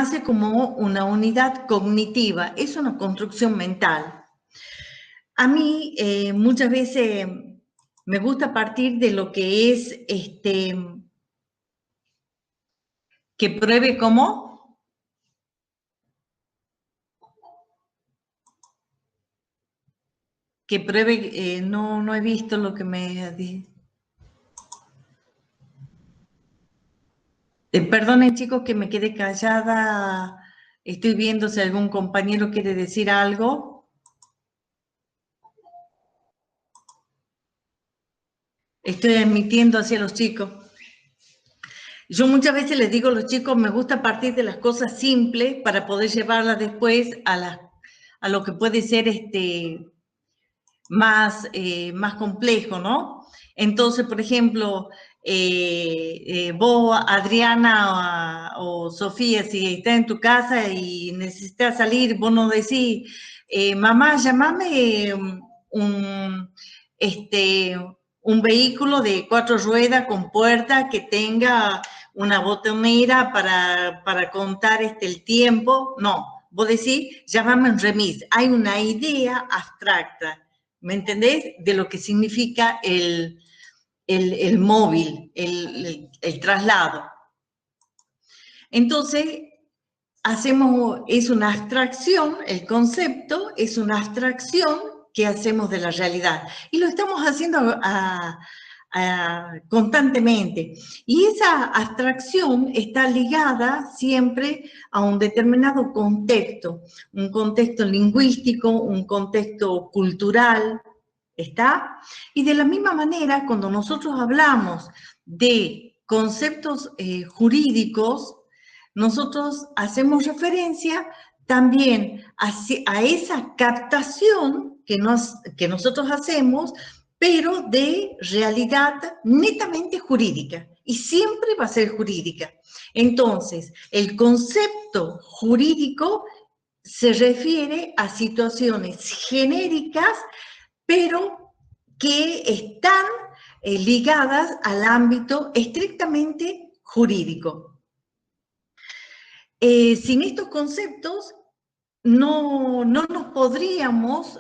nace como una unidad cognitiva, es una construcción mental. A mí muchas veces me gusta partir de lo que es que pruebe cómo. Que pruebe, no he visto lo que me dice. Perdonen, chicos, que me quedé callada. Estoy viendo si algún compañero quiere decir algo. Estoy admitiendo hacia los chicos. Yo muchas veces les digo a los chicos, me gusta partir de las cosas simples para poder llevarlas después a lo que puede ser más complejo, ¿no? Entonces, por ejemplo, vos, Adriana o Sofía, si estás en tu casa y necesitas salir, vos no decís, mamá, llámame un vehículo de 4 ruedas con puerta que tenga una botonera para contar el tiempo. No, vos decís, llámame un remis. Hay una idea abstracta, ¿me entendés? De lo que significa el móvil, el traslado. Entonces, es una abstracción, el concepto es una abstracción que hacemos de la realidad. Y lo estamos haciendo constantemente. Y esa abstracción está ligada siempre a un determinado contexto, un contexto lingüístico, un contexto cultural, ¿está? Y de la misma manera, cuando nosotros hablamos de conceptos jurídicos, nosotros hacemos referencia también a esa captación que nosotros hacemos, pero de realidad netamente jurídica, y siempre va a ser jurídica. Entonces, el concepto jurídico se refiere a situaciones genéricas, pero que están ligadas al ámbito estrictamente jurídico. Sin estos conceptos no nos podríamos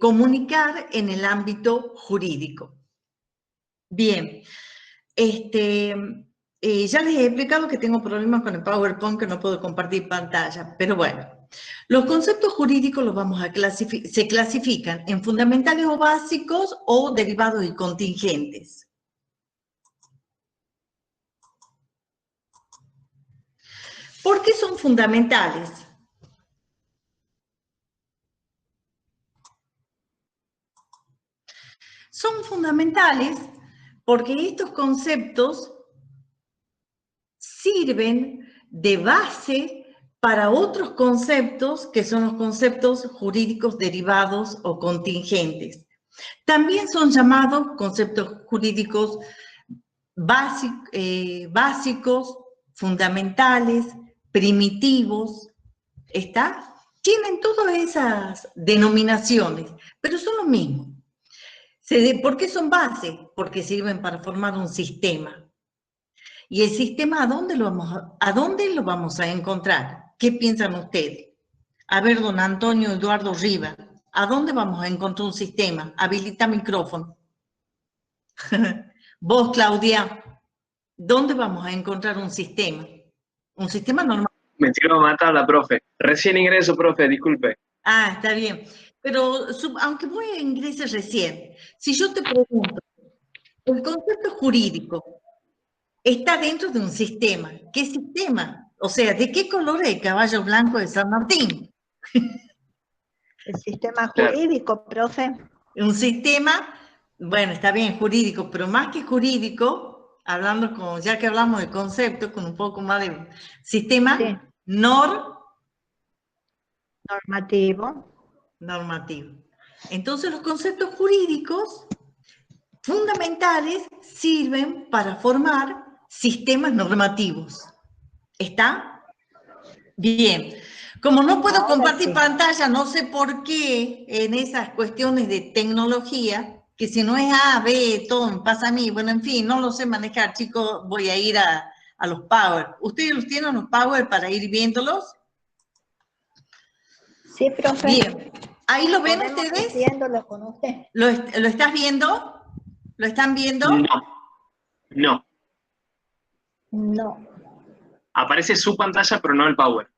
comunicar en el ámbito jurídico. Bien, ya les he explicado que tengo problemas con el PowerPoint, que no puedo compartir pantalla, pero bueno. Los conceptos jurídicos se clasifican en fundamentales o básicos o derivados y contingentes. ¿Por qué son fundamentales? Son fundamentales porque estos conceptos sirven de base para otros conceptos que son los conceptos jurídicos derivados o contingentes. También son llamados conceptos jurídicos básicos, fundamentales, primitivos, ¿está? Tienen todas esas denominaciones, pero son lo mismo. ¿Por qué son bases? Porque sirven para formar un sistema. ¿Y el sistema a dónde lo vamos a encontrar? ¿Qué piensan ustedes? A ver, don Antonio Eduardo Riva, ¿a dónde vamos a encontrar un sistema? Habilita micrófono. Vos, Claudia, ¿dónde vamos a encontrar un sistema? Un sistema normal. Me tiro a matar la profe. Recién ingreso, profe, disculpe. Ah, está bien. Pero aunque voy a ingresar recién, si yo te pregunto, el concepto jurídico está dentro de un sistema. ¿Qué sistema? O sea, ¿de qué color es el caballo blanco de San Martín? El sistema jurídico, profe. Un sistema, bueno, está bien, jurídico, pero más que jurídico, ya que hablamos de conceptos, con un poco más de sistema, sí. Normativo. Entonces, los conceptos jurídicos fundamentales sirven para formar sistemas normativos. ¿Está? Bien. Como no puedo compartir pantalla, no sé por qué en esas cuestiones de tecnología, que si no es A, B, todo me pasa a mí, bueno, en fin, no lo sé manejar, chicos, voy a ir a a los power. ¿Ustedes los tienen los power para ir viéndolos? Sí, profe. Bien. ¿Ahí lo ven ¿Podemos ustedes? ir viéndolo con usted? ¿Lo estás viendo? ¿Lo están viendo? No. No. Aparece su pantalla, pero no el Power.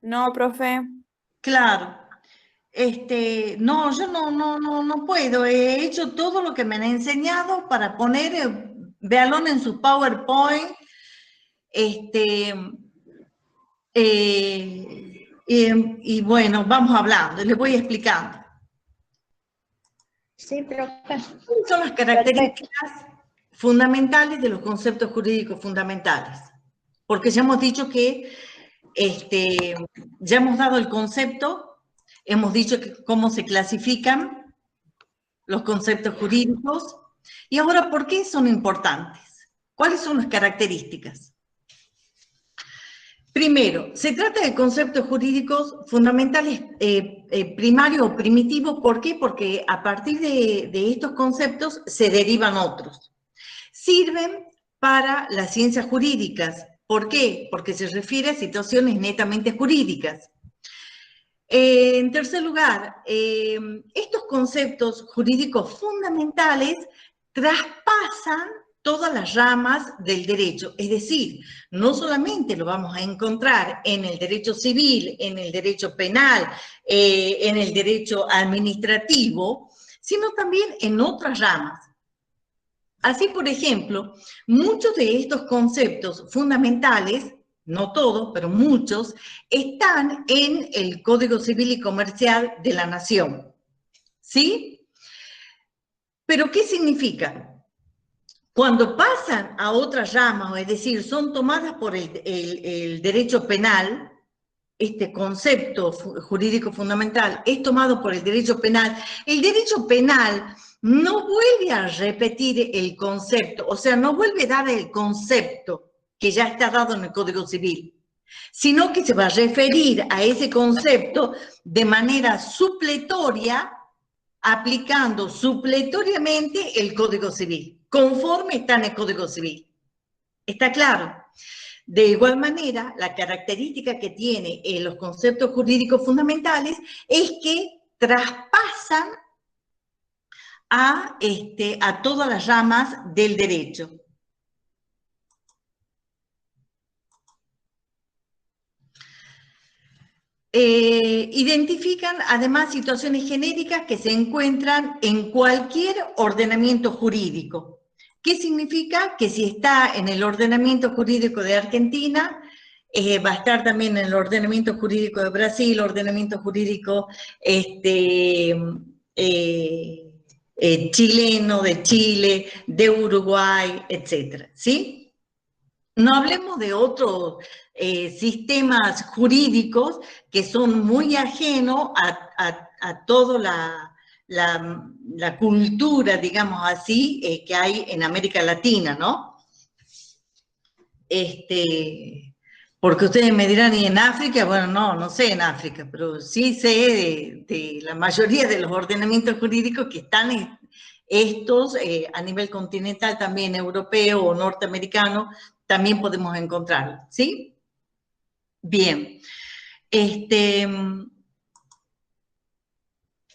No, profe. Claro. No, yo no puedo. He hecho todo lo que me han enseñado para poner, véanlo en su PowerPoint. Y bueno, vamos hablando, les voy explicando. Sí, profe. ¿Cuáles son las características fundamentales de los conceptos jurídicos fundamentales? Porque ya hemos dicho que ya hemos dado el concepto, hemos dicho cómo se clasifican los conceptos jurídicos, y ahora, ¿por qué son importantes? ¿Cuáles son las características? Primero, se trata de conceptos jurídicos fundamentales primarios o primitivos. ¿Por qué? Porque a partir de estos conceptos se derivan otros. Sirven para las ciencias jurídicas. ¿Por qué? Porque se refiere a situaciones netamente jurídicas. En tercer lugar, estos conceptos jurídicos fundamentales traspasan todas las ramas del derecho. Es decir, no solamente lo vamos a encontrar en el derecho civil, en el derecho penal, en el derecho administrativo, sino también en otras ramas. Así, por ejemplo, muchos de estos conceptos fundamentales, no todos, pero muchos, están en el Código Civil y Comercial de la Nación. ¿Sí? ¿Pero qué significa? Cuando pasan a otras ramas, es decir, son tomadas por el derecho penal, este concepto jurídico fundamental es tomado por el derecho penal no vuelve a repetir el concepto, o sea, no vuelve a dar el concepto que ya está dado en el Código Civil, sino que se va a referir a ese concepto de manera supletoria, aplicando supletoriamente el Código Civil, conforme está en el Código Civil. ¿Está claro? De igual manera, la característica que tiene los conceptos jurídicos fundamentales es que traspasan a todas las ramas del derecho. Identifican además situaciones genéricas que se encuentran en cualquier ordenamiento jurídico. ¿Qué significa? Que si está en el ordenamiento jurídico de Argentina, va a estar también en el ordenamiento jurídico de Brasil, ordenamiento jurídico chileno, de Chile, de Uruguay, etcétera, ¿sí? No hablemos de otros sistemas jurídicos que son muy ajenos a toda la cultura, digamos así, que hay en América Latina, ¿no? Porque ustedes me dirán, ¿y en África? Bueno, no sé en África, pero sí sé de la mayoría de los ordenamientos jurídicos que están estos a nivel continental, también europeo o norteamericano, también podemos encontrarlo, ¿sí? Bien.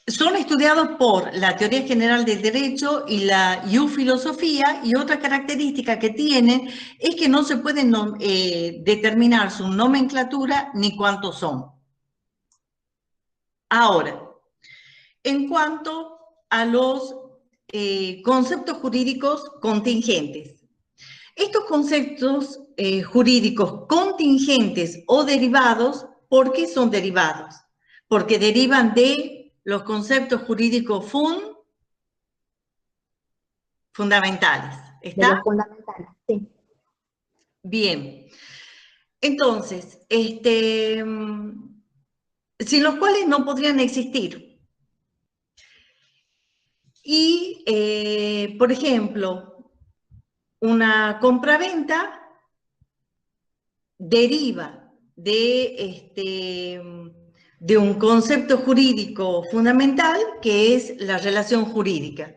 Son estudiados por la teoría general del derecho y la iufilosofía, y otra característica que tienen es que no se pueden determinar su nomenclatura ni cuántos son. Ahora, en cuanto a los conceptos jurídicos contingentes. Estos conceptos jurídicos contingentes o derivados, ¿por qué son derivados? Porque derivan de los conceptos jurídicos fundamentales. ¿Está? De los fundamentales, sí. Bien. Entonces, sin los cuales no podrían existir. Y, por ejemplo, una compraventa deriva de un concepto jurídico fundamental que es la relación jurídica.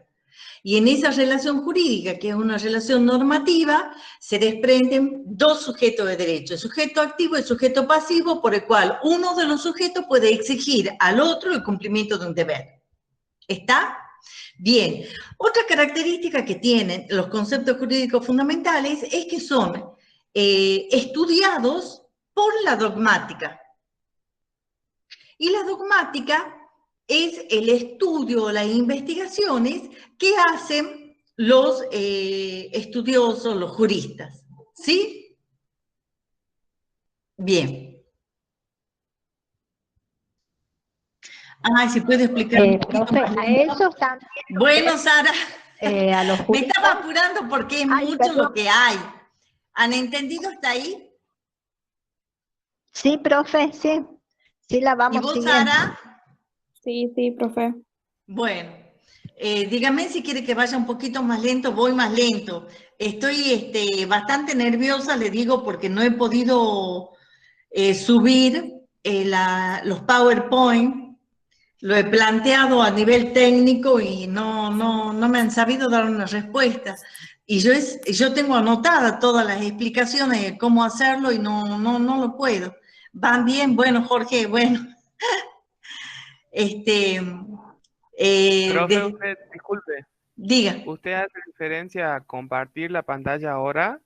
Y en esa relación jurídica, que es una relación normativa, se desprenden dos sujetos de derecho, el sujeto activo y el sujeto pasivo, por el cual uno de los sujetos puede exigir al otro el cumplimiento de un deber. ¿Está? Bien. Otra característica que tienen los conceptos jurídicos fundamentales es que son estudiados por la dogmática. Y la dogmática es el estudio, las investigaciones que hacen los estudiosos, los juristas. ¿Sí? Bien. Ay, si puede explicar un poquito Profe, más a lento. eso también Bueno, Sara, a los me juristas. estaba apurando porque es Ay, mucho perdón. lo que hay. ¿Han entendido hasta ahí? Sí, profe, sí. Sí, la ¿Y vamos vos, siguiendo. Sara? Sí, sí, profe. Bueno, dígame si quiere que vaya un poquito más lento, voy más lento. Estoy bastante nerviosa, le digo, porque no he podido subir los PowerPoint. Lo he planteado a nivel técnico y no me han sabido dar una respuesta. Y yo tengo anotadas todas las explicaciones de cómo hacerlo y no lo puedo. ¿Van bien? Bueno, Jorge, bueno. Profe, usted, disculpe, Diga. ¿usted hace referencia a compartir la pantalla ahora?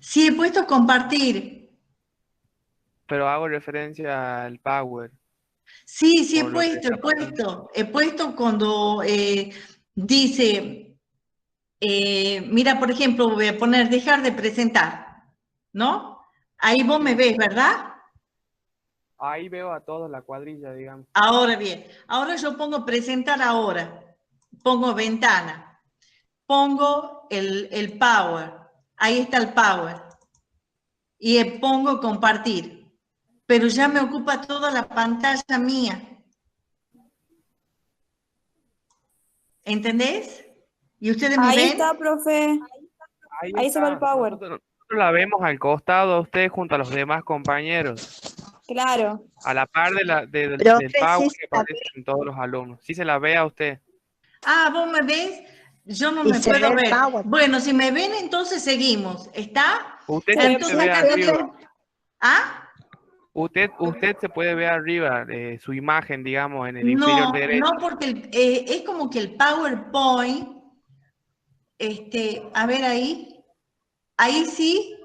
Sí, he puesto compartir. Pero hago referencia al Power, Sí, por lo que está pasando. he puesto cuando dice, mira, por ejemplo, voy a poner dejar de presentar, ¿no? Ahí vos me Sí, ves, ¿verdad? ahí veo a todos la cuadrilla, digamos. Ahora bien, ahora yo pongo presentar ahora, pongo ventana, pongo el Power, ahí está el Power, y pongo compartir, pero ya me ocupa toda la pantalla mía. ¿Entendés? ¿Y ustedes me Ahí ven? está, profe. Ahí se va el Está. power. Nosotros la vemos al costado a usted junto a los demás compañeros, Claro. a la par del Profe, Power sí, que está aparecen todos los alumnos. Sí se la ve a usted. Ah, ¿vos me ves? Yo no bien. me Y se ve puedo el ver. Power. Bueno, si me ven, entonces seguimos. ¿Está? Usted Se sí ve, se Entonces ve acá profe. arriba. tiene... ¿Ah? Usted se puede ver arriba de su imagen, digamos, en el inferior derecho. No, porque es como que el PowerPoint, a ver ahí sí.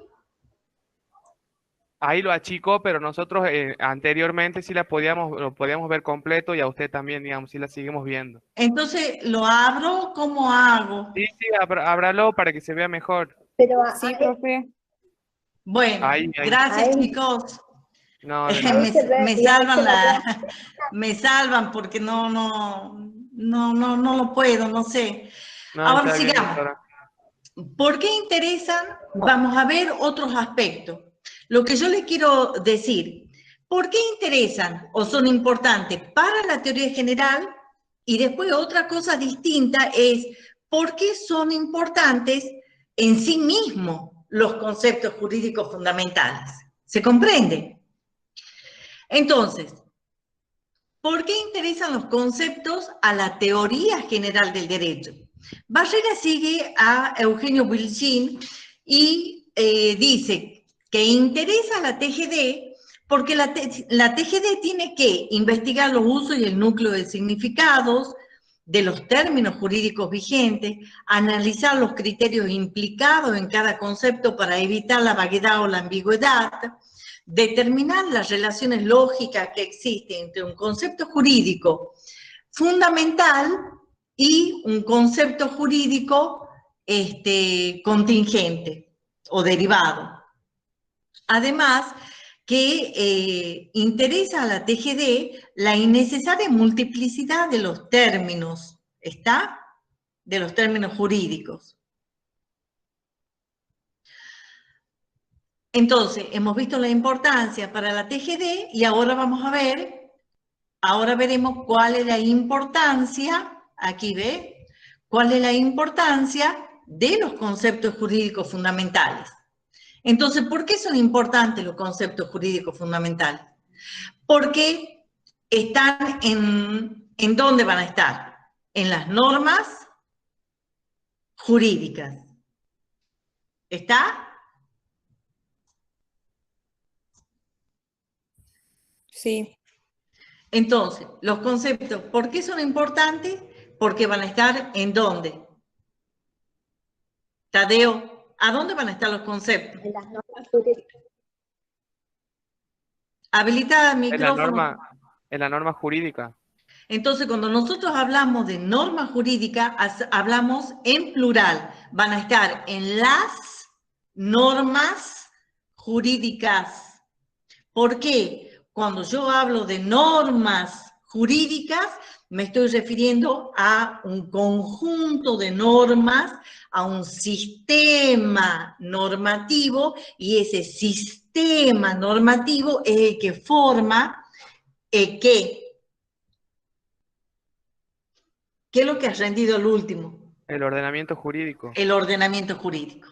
Ahí lo achicó, pero nosotros anteriormente sí lo podíamos ver completo y a usted también, digamos, sí la seguimos viendo. Entonces, ¿lo abro? ¿Cómo hago? Sí, sí, ábralo para que se vea mejor. Pero Sí, profe. Bueno, Ahí. gracias, ahí, chicos. No, de ahí nada. se ve, Me y ahí se salvan lo veo. me salvan porque no lo puedo, no sé. No, Ahora está bien, sigamos. doctora. ¿Por qué interesan? Vamos a ver otros aspectos. Lo que yo les quiero decir, ¿por qué interesan o son importantes para la teoría general? Y después otra cosa distinta es, ¿por qué son importantes en sí mismos los conceptos jurídicos fundamentales? ¿Se comprende? Entonces, ¿por qué interesan los conceptos a la teoría general del derecho? Barrera sigue a Eugenio Wilchin y dice que interesa a la TGD porque la TGD tiene que investigar los usos y el núcleo de significados de los términos jurídicos vigentes, analizar los criterios implicados en cada concepto para evitar la vaguedad o la ambigüedad, determinar las relaciones lógicas que existen entre un concepto jurídico fundamental y un concepto jurídico contingente o derivado. Además, que interesa a la TGD la innecesaria multiplicidad de los términos, ¿está? De los términos jurídicos. Entonces, hemos visto la importancia para la TGD y ahora vamos a ver, ahora veremos cuál es la importancia, aquí ve, cuál es la importancia de los conceptos jurídicos fundamentales. Entonces, ¿por qué son importantes los conceptos jurídicos fundamentales? Porque están ¿en dónde van a estar? En las normas jurídicas. ¿Está? Sí. Entonces, los conceptos, ¿por qué son importantes? Porque van a estar ¿en dónde? Tadeo, ¿a dónde van a estar los conceptos? En las normas jurídicas. Habilitada el En micrófono. la norma jurídica. Entonces, cuando nosotros hablamos de norma jurídica, hablamos en plural. Van a estar en las normas jurídicas. ¿Por qué? Cuando yo hablo de normas jurídicas, me estoy refiriendo a un conjunto de normas, a un sistema normativo, y ese sistema normativo es el que forma ¿qué es lo que has rendido el último? El ordenamiento jurídico. El ordenamiento jurídico.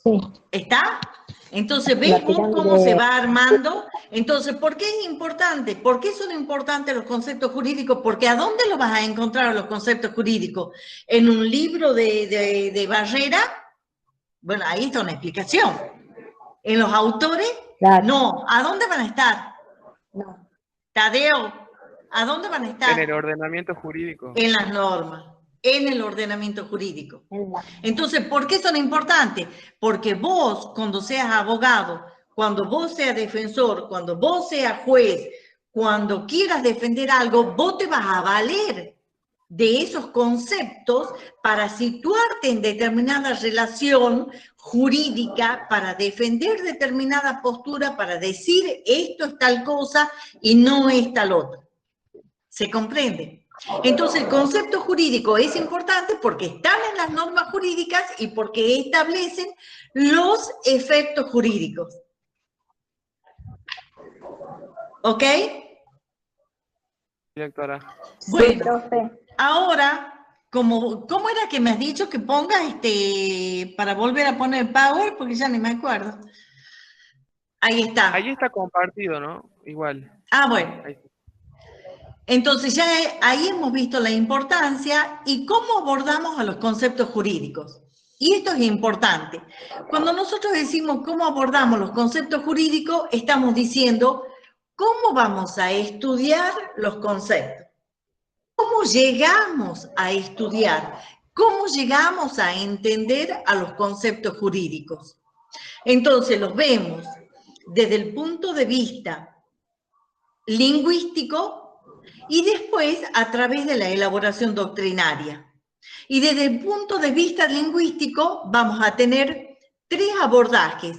Sí. ¿Está? Entonces, ¿ves vos cómo se va armando? Entonces, ¿por qué es importante? ¿Por qué son importantes los conceptos jurídicos? Porque ¿a dónde los vas a encontrar los conceptos jurídicos? ¿En un libro de Barrera? Bueno, ahí está una explicación. ¿En los autores? Claro. No. ¿A dónde van a estar? No. Tadeo, ¿a dónde van a estar? En el ordenamiento jurídico. En las normas, en el ordenamiento jurídico. En la... Entonces, ¿por qué son importantes? Porque vos, cuando seas abogado, cuando vos seas defensor, cuando vos seas juez, cuando quieras defender algo, vos te vas a valer de esos conceptos para situarte en determinada relación jurídica, para defender determinada postura, para decir esto es tal cosa y no es tal otra. ¿Se comprende? Entonces, el concepto jurídico es importante porque están en las normas jurídicas y porque establecen los efectos jurídicos. ¿Ok? Directora. Bueno, Sí, profe. ahora, ¿cómo era que me has dicho que pongas para volver a poner Power? Porque ya ni me acuerdo. Ahí está. Ahí está compartido, ¿no? Igual. Ah, bueno. Ahí. Entonces ya ahí hemos visto la importancia y cómo abordamos a los conceptos jurídicos. Y esto es importante. Cuando nosotros decimos cómo abordamos los conceptos jurídicos, estamos diciendo cómo vamos a estudiar los conceptos. ¿Cómo llegamos a estudiar? ¿Cómo llegamos a entender a los conceptos jurídicos? Entonces los vemos desde el punto de vista lingüístico y después a través de la elaboración doctrinaria. Y desde el punto de vista lingüístico vamos a tener tres abordajes,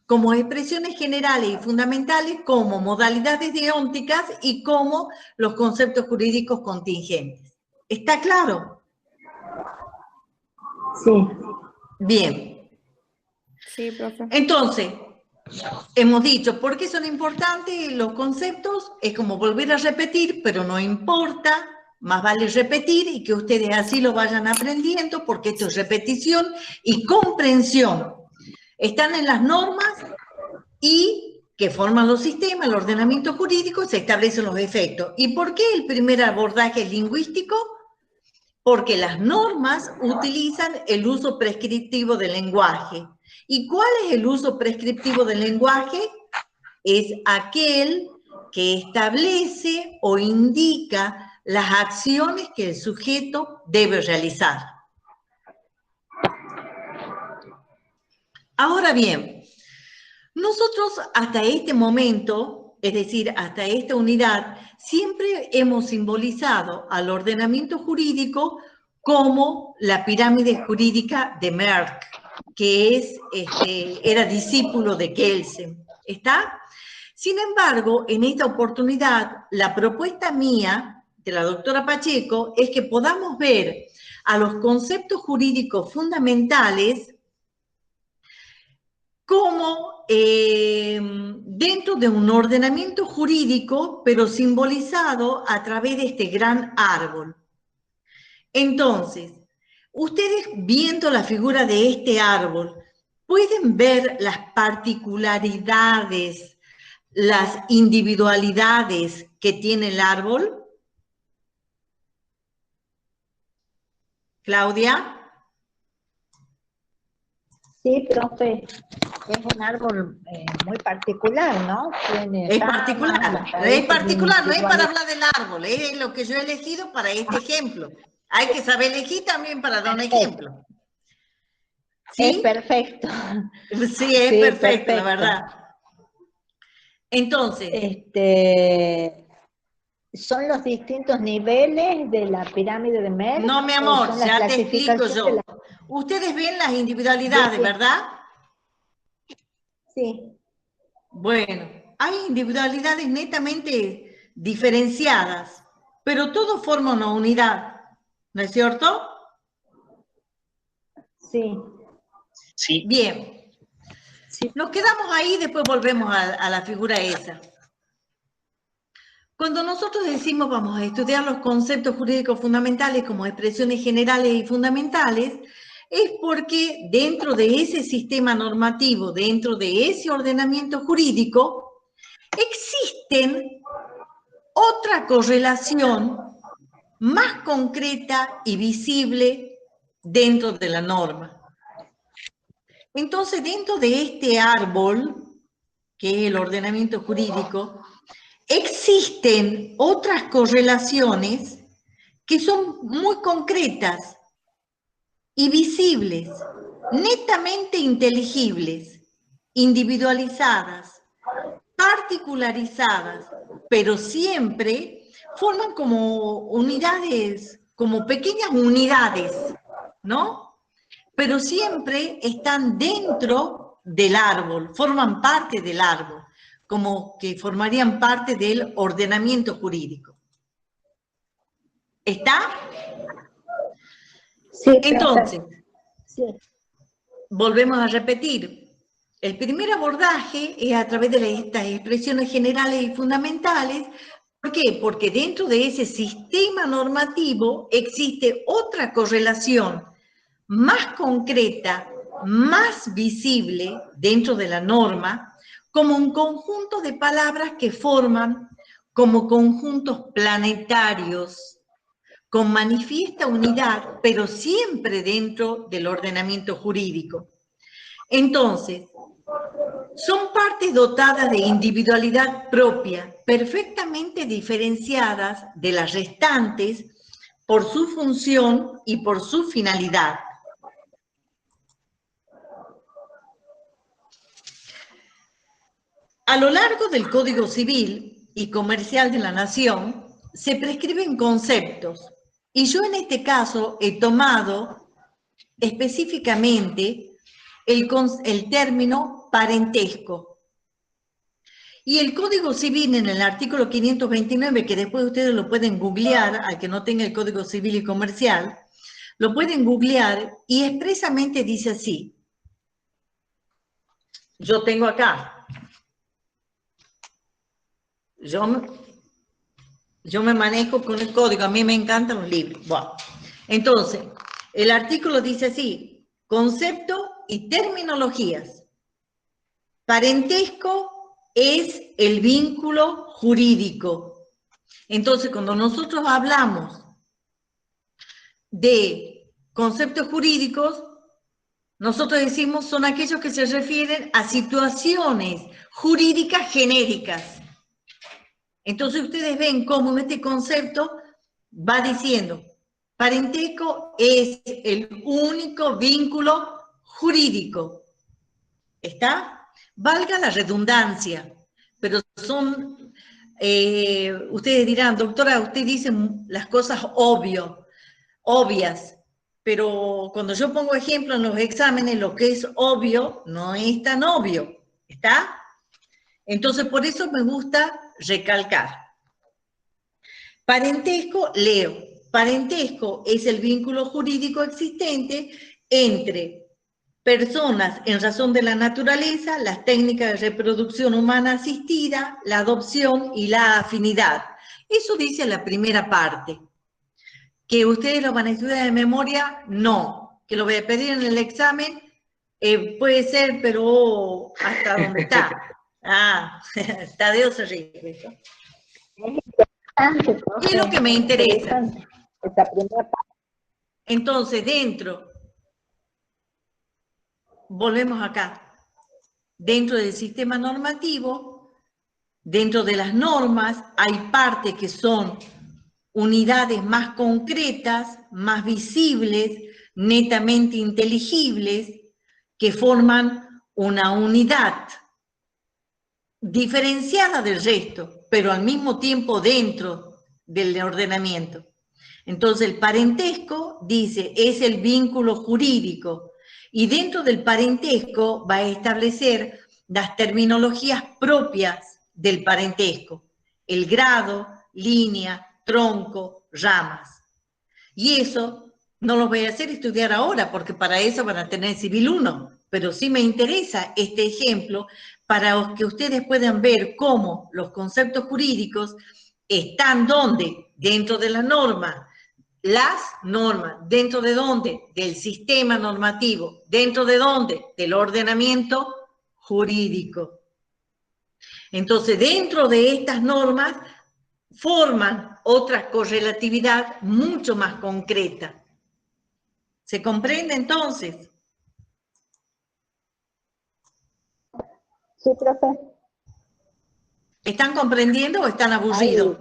como expresiones generales y fundamentales, como modalidades deónticas y como los conceptos jurídicos contingentes. ¿Está claro? Sí. Bien. Sí, profe. Entonces, hemos dicho, ¿por qué son importantes los conceptos? Es como volver a repetir, pero no importa, más vale repetir y que ustedes así lo vayan aprendiendo, porque esto es repetición y comprensión. Están en las normas y que forman los sistemas, el ordenamiento jurídico, se establecen los efectos. ¿Y por qué el primer abordaje es lingüístico? Porque las normas utilizan el uso prescriptivo del lenguaje. ¿Y cuál es el uso prescriptivo del lenguaje? Es aquel que establece o indica las acciones que el sujeto debe realizar. Ahora bien, nosotros hasta este momento, es decir, hasta esta unidad, siempre hemos simbolizado al ordenamiento jurídico como la pirámide jurídica de Merck, que era discípulo de Kelsen. ¿Está? Sin embargo, en esta oportunidad, la propuesta mía, de la doctora Pacheco, es que podamos ver a los conceptos jurídicos fundamentales como dentro de un ordenamiento jurídico, pero simbolizado a través de este gran árbol. Entonces, ustedes viendo la figura de este árbol, ¿pueden ver las particularidades, las individualidades que tiene el árbol? Claudia. Sí, profe, es un árbol muy particular, ¿no? Tiene Es ramas, particular, las raíces no es para individuales. hablar del árbol, es lo que yo he elegido para este ejemplo. Hay que saber elegir también para dar un ejemplo. Es ¿Sí? perfecto. Sí, es Sí, perfecto, la perfecto. verdad. Entonces, ¿son los distintos niveles de la pirámide de Merck? no, mi ¿O amor, son la ya te explico clasificación de yo. la... Ustedes ven las individualidades, Sí, ¿verdad? sí, Bueno, hay individualidades netamente diferenciadas, pero todo forma una unidad, ¿no es cierto? sí. Sí. Bien, Sí. nos quedamos ahí, después volvemos a la figura esa. Cuando nosotros decimos vamos a estudiar los conceptos jurídicos fundamentales como expresiones generales y fundamentales, es porque dentro de ese sistema normativo, dentro de ese ordenamiento jurídico, existen otra correlación más concreta y visible dentro de la norma. Entonces, dentro de este árbol, que es el ordenamiento jurídico, existen otras correlaciones que son muy concretas y visibles, netamente inteligibles, individualizadas, particularizadas, pero siempre forman como unidades, como pequeñas unidades, ¿no? Pero siempre están dentro del árbol, forman parte del árbol, como que formarían parte del ordenamiento jurídico. ¿Está? Sí, Entonces, sí. volvemos a repetir. El primer abordaje es a través de estas expresiones generales y fundamentales. ¿Por qué? Porque dentro de ese sistema normativo existe otra correlación más concreta, más visible dentro de la norma, como un conjunto de palabras que forman como conjuntos planetarios, con manifiesta unidad, pero siempre dentro del ordenamiento jurídico. Entonces, son partes dotadas de individualidad propia, perfectamente diferenciadas de las restantes por su función y por su finalidad. A lo largo del Código Civil y Comercial de la Nación se prescriben conceptos y yo en este caso he tomado específicamente el término parentesco. Y el Código Civil en el artículo 529, que después ustedes lo pueden googlear, al que no tenga el Código Civil y Comercial, lo pueden googlear y expresamente dice así. Yo tengo acá. Yo me manejo con el código, a mí me encantan los libros. Bueno, entonces, el artículo dice así, concepto y terminologías. Parentesco es el vínculo jurídico. Entonces, cuando nosotros hablamos de conceptos jurídicos, nosotros decimos son aquellos que se refieren a situaciones jurídicas genéricas. Entonces ustedes ven cómo en este concepto va diciendo, parentesco es el único vínculo jurídico. ¿Está? Valga la redundancia, pero son, ustedes dirán, doctora, usted dice las cosas obvias, pero cuando yo pongo ejemplo en los exámenes, lo que es obvio no es tan obvio, ¿está? Entonces, por eso me gusta recalcar. Parentesco, leo. Parentesco es el vínculo jurídico existente entre personas en razón de la naturaleza, las técnicas de reproducción humana asistida, la adopción y la afinidad. Eso dice la primera parte. ¿Que ustedes lo van a estudiar de memoria? No. ¿Que lo voy a pedir en el examen? Puede ser, pero hasta dónde está. Ah, Tadeo se ríe. Es interesante, profe, ¿Qué es lo que me muy interesa? interesante esta primera parte. Entonces, volvemos acá, dentro del sistema normativo, dentro de las normas, hay partes que son unidades más concretas, más visibles, netamente inteligibles, que forman una unidad diferenciada del resto, pero al mismo tiempo dentro del ordenamiento. Entonces el parentesco, dice, es el vínculo jurídico, y dentro del parentesco va a establecer las terminologías propias del parentesco, el grado, línea, tronco, ramas. Y eso no lo voy a hacer estudiar ahora, porque para eso van a tener Civil 1, pero sí me interesa este ejemplo para que ustedes puedan ver cómo los conceptos jurídicos están donde, dentro de la norma, las normas, ¿dentro de dónde? Del sistema normativo, ¿dentro de dónde? Del ordenamiento jurídico. Entonces, dentro de estas normas, forman otra correlatividad mucho más concreta. ¿Se comprende entonces? Sí, profe. ¿Están comprendiendo o están aburridos?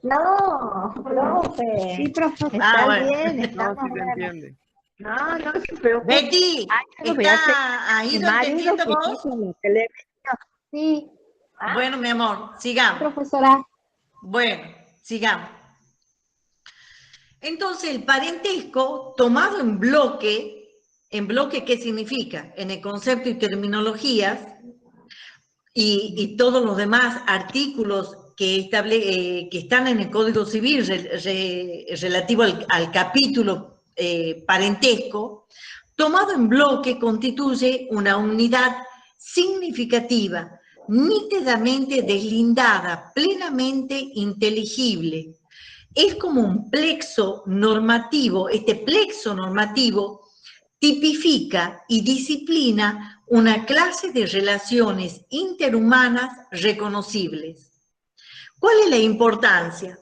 No, profe. Sí, profe. Está bueno. bien, No, estamos sí se entiende. No, no se preocupe. Betty, Ay, no voy a hacer- ¿has Mi ido marido entendiendo que vos? hizo lo que le pidió. Sí. Ah, Bueno, mi amor, sigamos. profesora. Bueno, sigamos. Entonces, el parentesco tomado en bloque, ¿qué significa? En el concepto y terminologías, y todos los demás artículos que están en el Código Civil relativo al capítulo parentesco, tomado en bloque constituye una unidad significativa, nítidamente deslindada, plenamente inteligible. Es como un plexo normativo, este plexo normativo tipifica y disciplina una clase de relaciones interhumanas reconocibles. ¿Cuál es la importancia?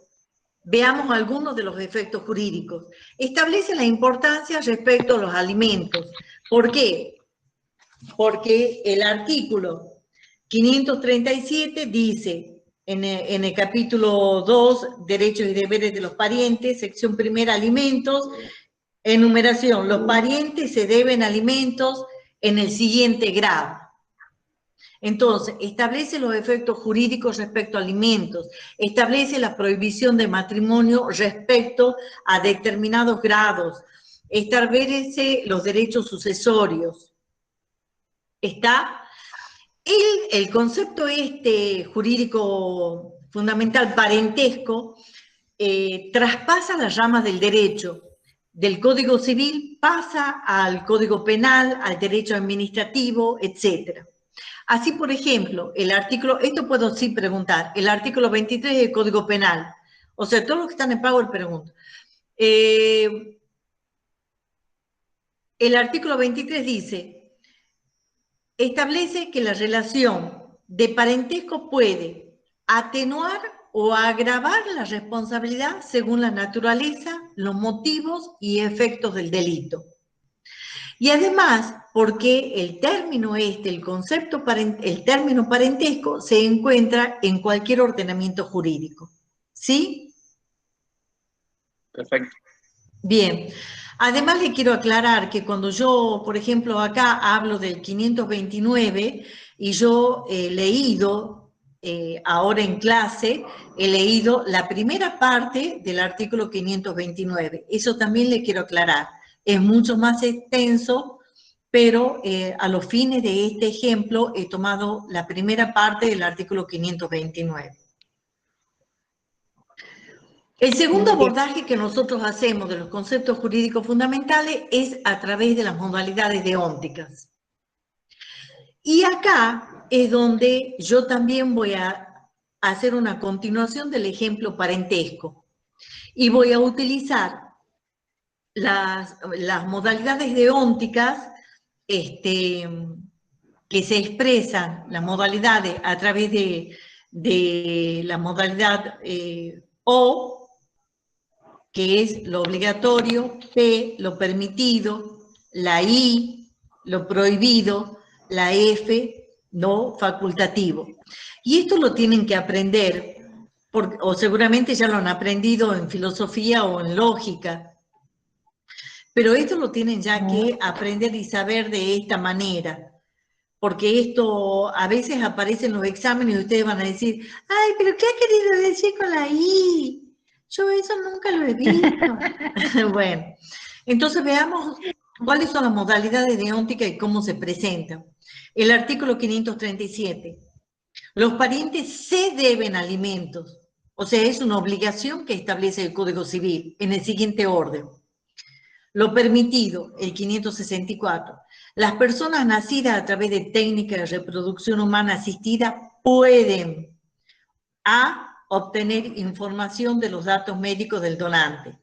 Veamos algunos de los efectos jurídicos. Establece la importancia respecto a los alimentos. ¿Por qué? Porque el artículo 537 dice, en el capítulo 2, Derechos y Deberes de los Parientes, sección primera, Alimentos, enumeración, los parientes se deben alimentos en el siguiente grado. Entonces, establece los efectos jurídicos respecto a alimentos, establece la prohibición de matrimonio respecto a determinados grados, establece los derechos sucesorios. ¿Está? El concepto jurídico fundamental, parentesco, traspasa las ramas del derecho. Del Código Civil pasa al Código Penal, al derecho administrativo, etc. Así, por ejemplo, esto puedo sí preguntar, el artículo 23 del Código Penal, o sea, todos los que están en Power pregunto. El artículo 23 dice, establece que la relación de parentesco puede atenuar o agravar la responsabilidad según la naturaleza, los motivos y efectos del delito. Y además, porque el término el término parentesco se encuentra en cualquier ordenamiento jurídico. ¿Sí? Perfecto. Bien. Además, le quiero aclarar que cuando yo, por ejemplo, acá hablo del 529 y yo he leído, ahora en clase, he leído la primera parte del artículo 529. Eso también le quiero aclarar. Es mucho más extenso, pero a los fines de este ejemplo he tomado la primera parte del artículo 529. El segundo abordaje que nosotros hacemos de los conceptos jurídicos fundamentales es a través de las modalidades deónticas. Y acá es donde yo también voy a hacer una continuación del ejemplo parentesco. Y voy a utilizar las modalidades deónticas que se expresan, las modalidades a través de la modalidad O, que es lo obligatorio, P, lo permitido, la I, lo prohibido, la F, lo facultativo. Y esto lo tienen que aprender, o seguramente ya lo han aprendido en filosofía o en lógica, pero esto lo tienen ya que aprender y saber de esta manera, porque esto a veces aparece en los exámenes y ustedes van a decir, ay, pero ¿qué ha querido decir con la I? Yo eso nunca lo he visto. Bueno, entonces veamos cuáles son las modalidades de óntica y cómo se presentan. El artículo 537. Los parientes se deben alimentos, o sea, es una obligación que establece el Código Civil en el siguiente orden. Lo permitido, el 564. Las personas nacidas a través de técnicas de reproducción humana asistida pueden obtener información de los datos médicos del donante.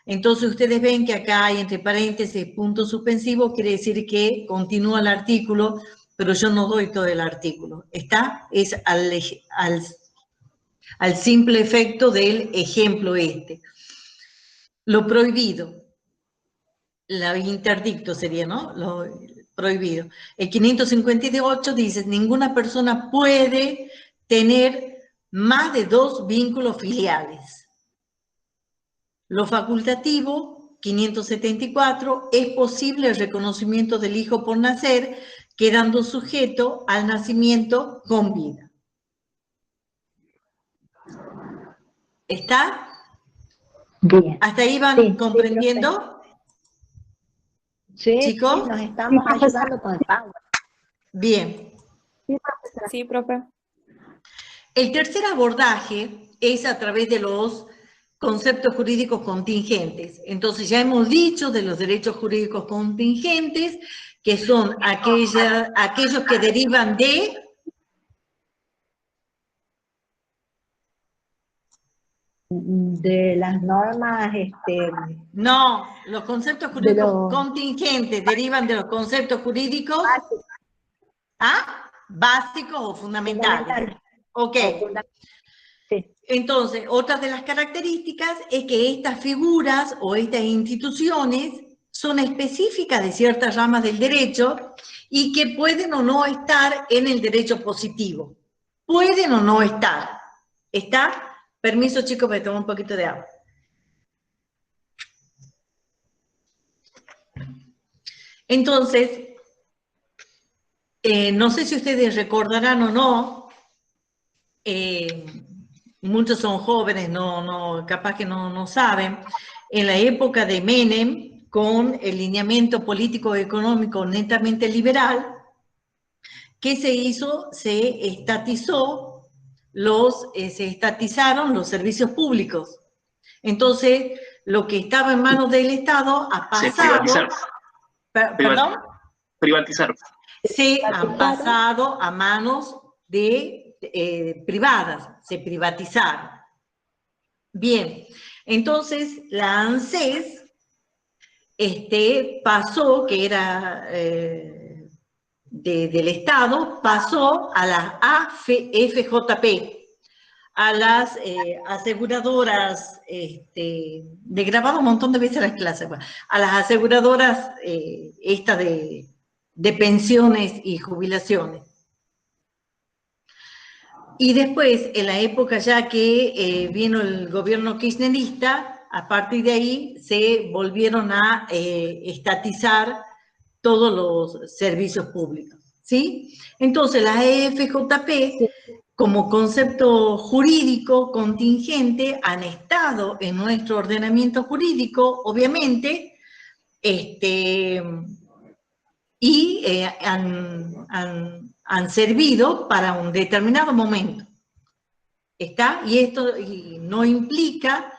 Entonces ustedes ven que acá hay entre paréntesis punto suspensivo, quiere decir que continúa el artículo, pero yo no doy todo el artículo. ¿Está? Es al simple efecto del ejemplo este. Lo prohibido. La interdicto sería, ¿no? Lo prohibido. El 558 dice, ninguna persona puede tener más de 2 vínculos filiales. Lo facultativo, 574, es posible el reconocimiento del hijo por nacer, quedando sujeto al nacimiento con vida. ¿Está? Bien. ¿Hasta ahí van Sí, comprendiendo? Sí, ¿Chicos? sí, nos estamos ayudando con el Power. Bien. Sí, profe. El tercer abordaje es a través de los conceptos jurídicos contingentes. Entonces ya hemos dicho de los derechos jurídicos contingentes, que son aquellos que derivan de las normas, No, los conceptos jurídicos contingentes derivan de los conceptos jurídicos básicos o fundamentales. Ok. Sí. Entonces, otra de las características es que estas figuras o estas instituciones son específicas de ciertas ramas del derecho y que pueden o no estar en el derecho positivo. Pueden o no estar. ¿Está? Permiso, chicos, para tomar un poquito de agua. Entonces, no sé si ustedes recordarán o no, muchos son jóvenes, capaz que no saben, en la época de Menem, con el lineamiento político-económico netamente liberal, ¿qué se hizo? Se estatizaron los servicios públicos. Entonces, lo que estaba en manos del Estado ha pasado... Se privatizaron. ¿Perdón? Privatizaron. Se han pasado a manos de privadas, se privatizaron. Bien, entonces la ANSES pasó, que era del Estado, pasó a la AFJP, a las aseguradoras, de grabado un montón de veces las clases, a las aseguradoras de pensiones y jubilaciones. Y después, en la época ya que vino el gobierno kirchnerista, a partir de ahí se volvieron a estatizar todos los servicios públicos, ¿sí? Entonces, las EFJP, como concepto jurídico contingente, han estado en nuestro ordenamiento jurídico, obviamente, y han servido para un determinado momento. ¿Está? Y esto no implica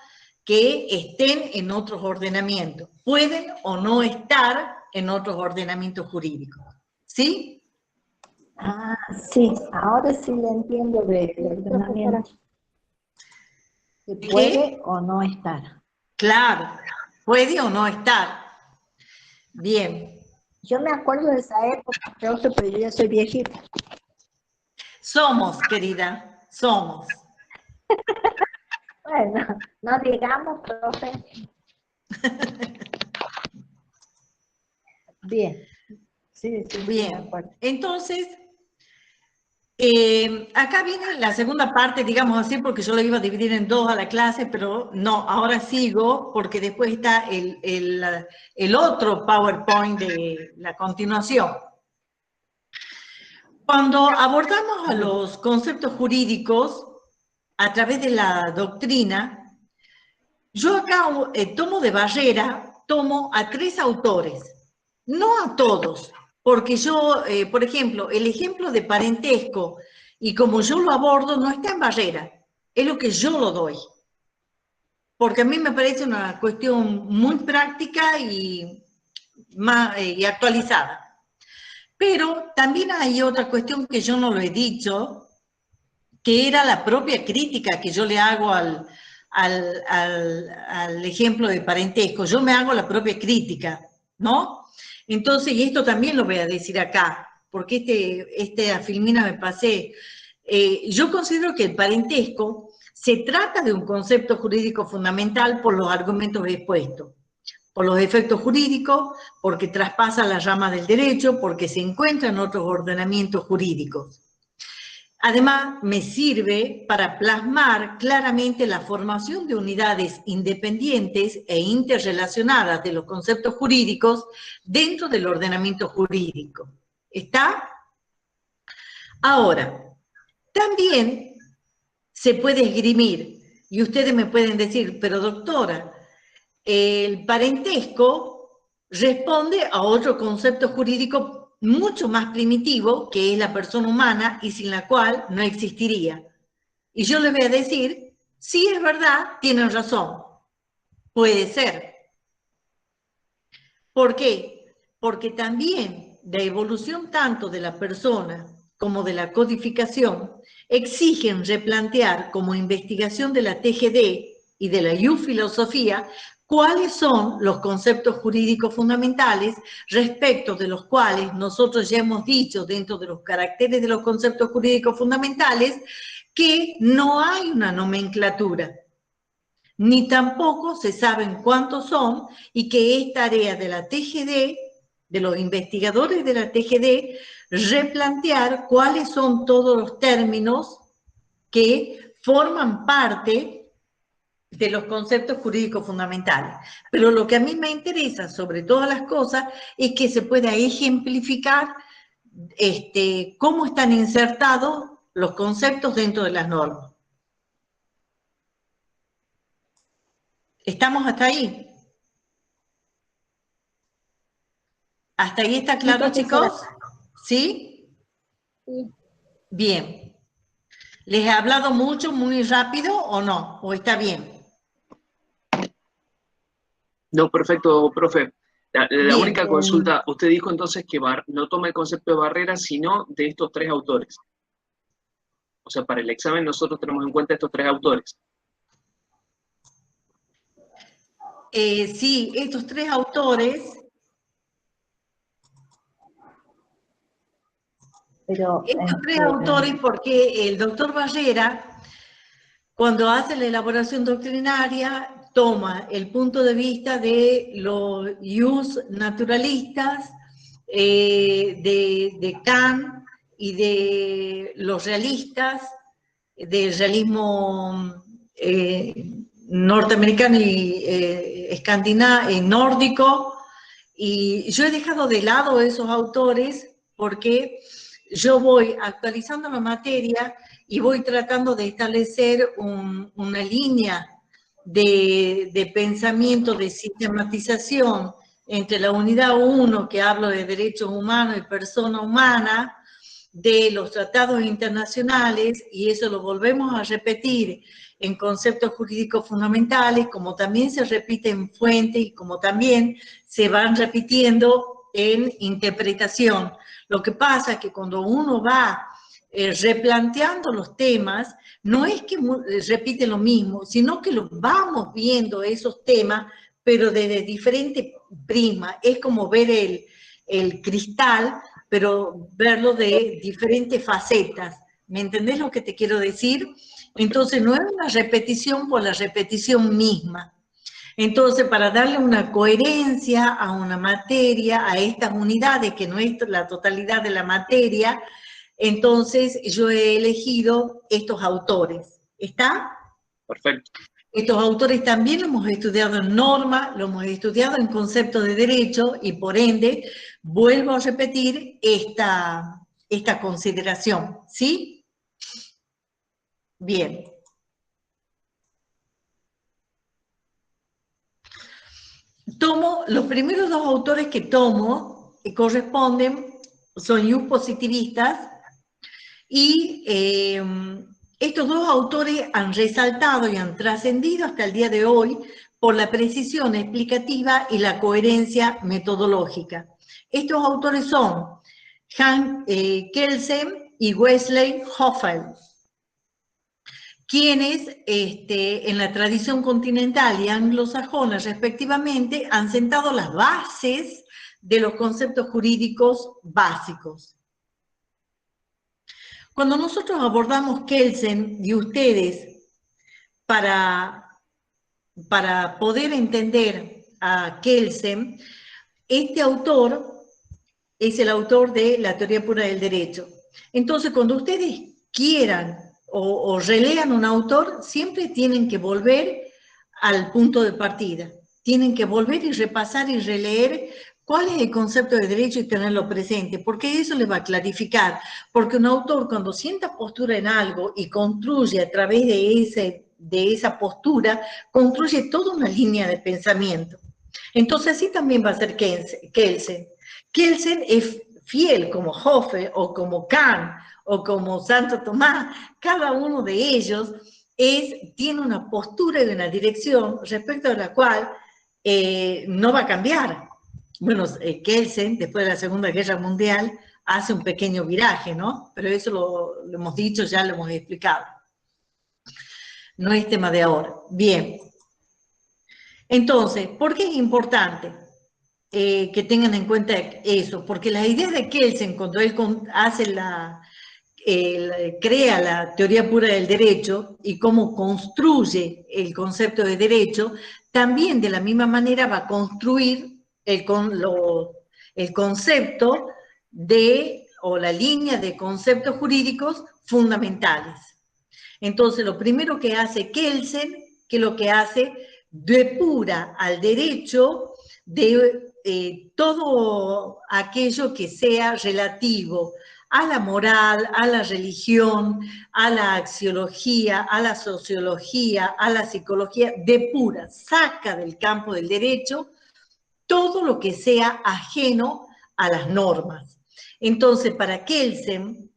que estén en otros ordenamientos. Pueden o no estar en otros ordenamientos jurídicos. ¿Sí? Ah, sí, ahora sí le entiendo del ordenamiento. Que puede o no estar. Claro, puede o no estar. Bien. Yo me acuerdo de esa época, pero yo ya soy viejita. Somos, querida, somos. Bueno, no digamos, profe. Bien. Sí, sí, Bien. de acuerdo. Entonces, acá viene la segunda parte, digamos así, porque yo lo iba a dividir en dos a la clase, pero no, ahora sigo, porque después está el otro PowerPoint de la continuación. Cuando abordamos a los conceptos jurídicos a través de la doctrina, yo acá tomo de barrera, tomo a 3 autores, no a todos, porque yo, por ejemplo, el ejemplo de parentesco, y como yo lo abordo, no está en barrera, es lo que yo lo doy. Porque a mí me parece una cuestión muy práctica y actualizada. Pero también hay otra cuestión que yo no lo he dicho, que era la propia crítica que yo le hago al ejemplo de parentesco. Yo me hago la propia crítica, ¿no? Entonces, y esto también lo voy a decir acá, porque a Filmina me pasé. Yo considero que el parentesco se trata de un concepto jurídico fundamental por los argumentos expuestos, por los efectos jurídicos, porque traspasa la rama del derecho, porque se encuentra en otros ordenamientos jurídicos. Además, me sirve para plasmar claramente la formación de unidades independientes e interrelacionadas de los conceptos jurídicos dentro del ordenamiento jurídico. ¿Está? Ahora, también se puede esgrimir, y ustedes me pueden decir, pero doctora, el parentesco responde a otro concepto jurídico mucho más primitivo, que es la persona humana y sin la cual no existiría. Y yo les voy a decir, sí, es verdad, tienen razón, puede ser. ¿Por qué? Porque también la evolución tanto de la persona como de la codificación exigen replantear como investigación de la TGD y de la U-filosofía cuáles son los conceptos jurídicos fundamentales respecto de los cuales nosotros ya hemos dicho dentro de los caracteres de los conceptos jurídicos fundamentales que no hay una nomenclatura, ni tampoco se saben cuántos son y que es tarea de la TGD, de los investigadores de la TGD, replantear cuáles son todos los términos que forman parte de los conceptos jurídicos fundamentales. Pero lo que a mí me interesa sobre todas las cosas es que se pueda ejemplificar cómo están insertados los conceptos dentro de las normas. ¿Estamos hasta ahí? ¿Hasta ahí está claro, chicos? ¿Sí? Sí. Bien. ¿Les he hablado mucho, muy rápido o no? ¿O está bien? No, perfecto, profe. La Bien. única consulta, usted dijo entonces que no toma el concepto de barrera, sino de estos 3 autores. O sea, para el examen nosotros tenemos en cuenta estos 3 autores. Sí, estos 3 autores. Pero, estos 3 autores, porque el doctor Barrera, cuando hace la elaboración doctrinaria, toma el punto de vista de los ius naturalistas, de Kant y de los realistas, del realismo norteamericano y nórdico, y yo he dejado de lado esos autores porque yo voy actualizando la materia y voy tratando de establecer una línea de pensamiento, de sistematización entre la unidad 1, que hablo de derechos humanos y persona humana, de los tratados internacionales, y eso lo volvemos a repetir en conceptos jurídicos fundamentales, como también se repite en fuente y como también se van repitiendo en interpretación. Lo que pasa es que cuando uno va replanteando los temas, no es que repite lo mismo, sino que los vamos viendo esos temas, pero desde diferentes prismas. Es como ver el cristal, pero verlo de diferentes facetas, ¿Me entendés lo que te quiero decir? Entonces, no es una repetición por la repetición misma. Entonces, para darle una coherencia a una materia, a estas unidades, que no es la totalidad de la materia, entonces yo he elegido estos autores. ¿Está? Perfecto. Estos autores también lo hemos estudiado en norma, lo hemos estudiado en concepto de derecho y por ende vuelvo a repetir esta consideración, ¿sí? Bien. Tomo, los primeros dos autores que tomo corresponden, son Jung positivistas y estos dos autores han resaltado y han trascendido hasta el día de hoy por la precisión explicativa y la coherencia metodológica. Estos autores son Hans Kelsen y Wesley Hoffel, quienes en la tradición continental y anglosajona respectivamente han sentado las bases de los conceptos jurídicos básicos. Cuando nosotros abordamos Kelsen y ustedes para poder entender a Kelsen, este autor es el autor de la teoría pura del derecho. Entonces, cuando ustedes quieran o relean un autor, siempre tienen que volver al punto de partida. Tienen que volver y repasar y releer cuál es el concepto de derecho y tenerlo presente, porque eso les va a clarificar. Porque un autor, cuando sienta postura en algo y construye a través de esa postura, construye toda una línea de pensamiento. Entonces, así también va a ser Kelsen. Kelsen es fiel como Hoffel o como Kant o como Santo Tomás. Cada uno de ellos tiene una postura y una dirección respecto a la cual no va a cambiar. Bueno, Kelsen, después de la Segunda Guerra Mundial, hace un pequeño viraje, ¿no? Pero eso lo hemos dicho, ya lo hemos explicado. No es tema de ahora. Bien. Entonces, ¿por qué es importante que tengan en cuenta eso? Porque la idea de Kelsen, cuando él hace crea la teoría pura del derecho y cómo construye el concepto de derecho, también de la misma manera va a construir el concepto o la línea de conceptos jurídicos fundamentales. Entonces, lo primero que hace Kelsen, que lo que hace, depura al derecho de todo aquello que sea relativo a la moral, a la religión, a la axiología, a la sociología, a la psicología, depura, saca del campo del derecho todo lo que sea ajeno a las normas. Entonces, para Kelsen,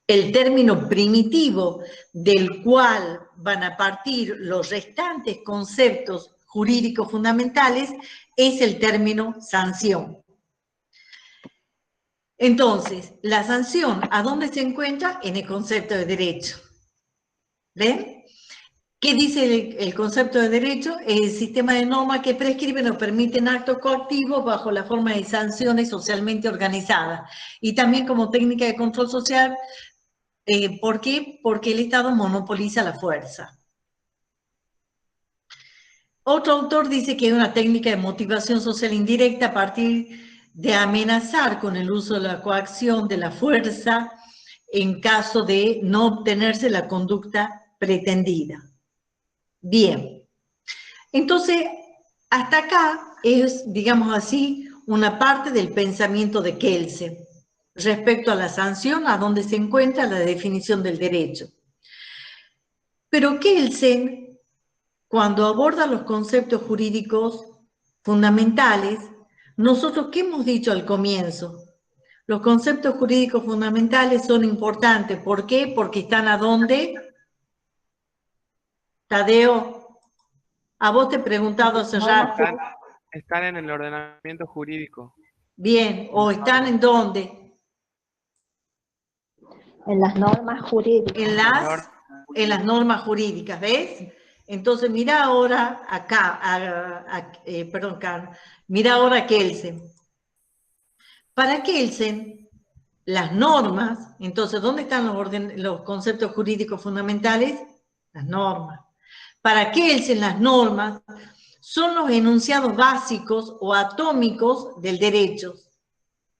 el término primitivo del cual van a partir los restantes conceptos jurídicos fundamentales es el término sanción. Entonces, la sanción, ¿a dónde se encuentra? En el concepto de derecho. ¿Ven? ¿Qué dice el concepto de derecho? El sistema de normas que prescriben o permiten actos coactivos bajo la forma de sanciones socialmente organizadas. Y también como técnica de control social. ¿Por qué? Porque el Estado monopoliza la fuerza. Otro autor dice que hay una técnica de motivación social indirecta a partir de amenazar con el uso de la coacción de la fuerza en caso de no obtenerse la conducta pretendida. Bien. Entonces, hasta acá es, digamos así, una parte del pensamiento de Kelsen respecto a la sanción, a donde se encuentra la definición del derecho. Pero Kelsen, cuando aborda los conceptos jurídicos fundamentales, nosotros, ¿qué hemos dicho al comienzo? Los conceptos jurídicos fundamentales son importantes. ¿Por qué? Porque están ¿a dónde? Tadeo, a vos te he preguntado hace rato. Están en el ordenamiento jurídico. Bien, ¿o están en dónde? En las normas jurídicas. En las normas jurídicas, ¿ves? Entonces, mira ahora acá, mira ahora Kelsen. Para Kelsen, las normas. Entonces, ¿dónde están los conceptos jurídicos fundamentales? Las normas. Para Kelsen, las normas son los enunciados básicos o atómicos del derecho.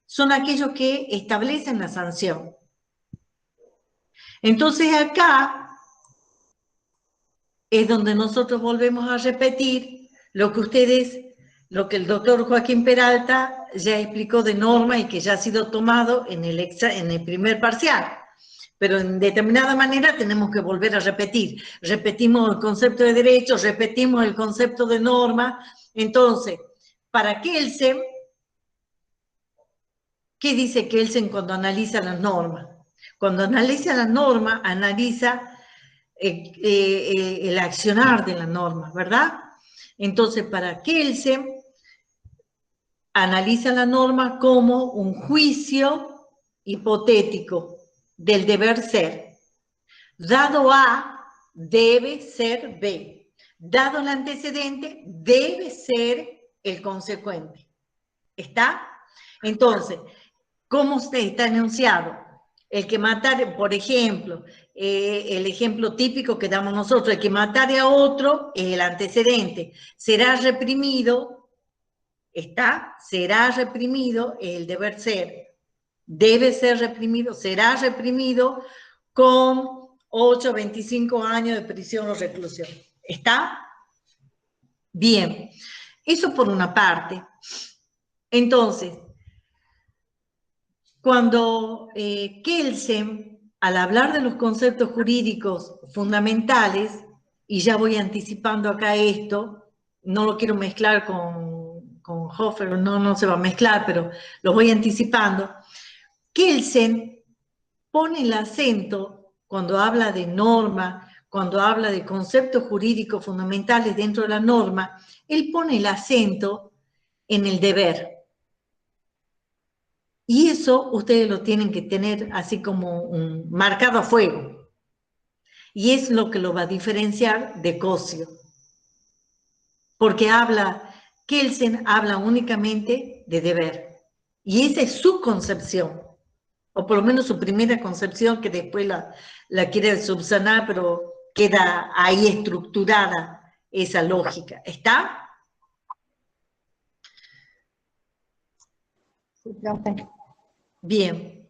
Son aquellos que establecen la sanción. Entonces acá es donde nosotros volvemos a repetir lo que el doctor Joaquín Peralta ya explicó de norma y que ya ha sido tomado en el primer parcial. Pero en determinada manera tenemos que volver a repetir. Repetimos el concepto de derecho, repetimos el concepto de norma. Entonces, para Kelsen, ¿qué dice Kelsen cuando analiza las normas? Cuando analiza las normas, analiza el accionar de las normas, ¿verdad? Entonces, para Kelsen, analiza la norma como un juicio hipotético del deber ser. Dado A, debe ser B. Dado el antecedente, debe ser el consecuente. ¿Está? Entonces, ¿cómo está enunciado? El que matare, por ejemplo, el ejemplo típico que damos nosotros, el que matare a otro es el antecedente. Será reprimido, ¿está? Será reprimido el deber ser. Debe ser reprimido, será reprimido con 8 a 25 años de prisión o reclusión. ¿Está? Bien. Eso por una parte. Entonces, cuando Kelsen, al hablar de los conceptos jurídicos fundamentales, y ya voy anticipando acá esto, no lo quiero mezclar con Hofer, no se va a mezclar, pero lo voy anticipando. Kelsen pone el acento, cuando habla de norma, cuando habla de conceptos jurídicos fundamentales dentro de la norma, él pone el acento en el deber. Y eso ustedes lo tienen que tener así como marcado a fuego. Y es lo que lo va a diferenciar de Cosio. Porque Kelsen habla únicamente de deber. Y esa es su concepción. O por lo menos su primera concepción, que después la quiere subsanar, pero queda ahí estructurada esa lógica. ¿Está? Sí, profe. Bien.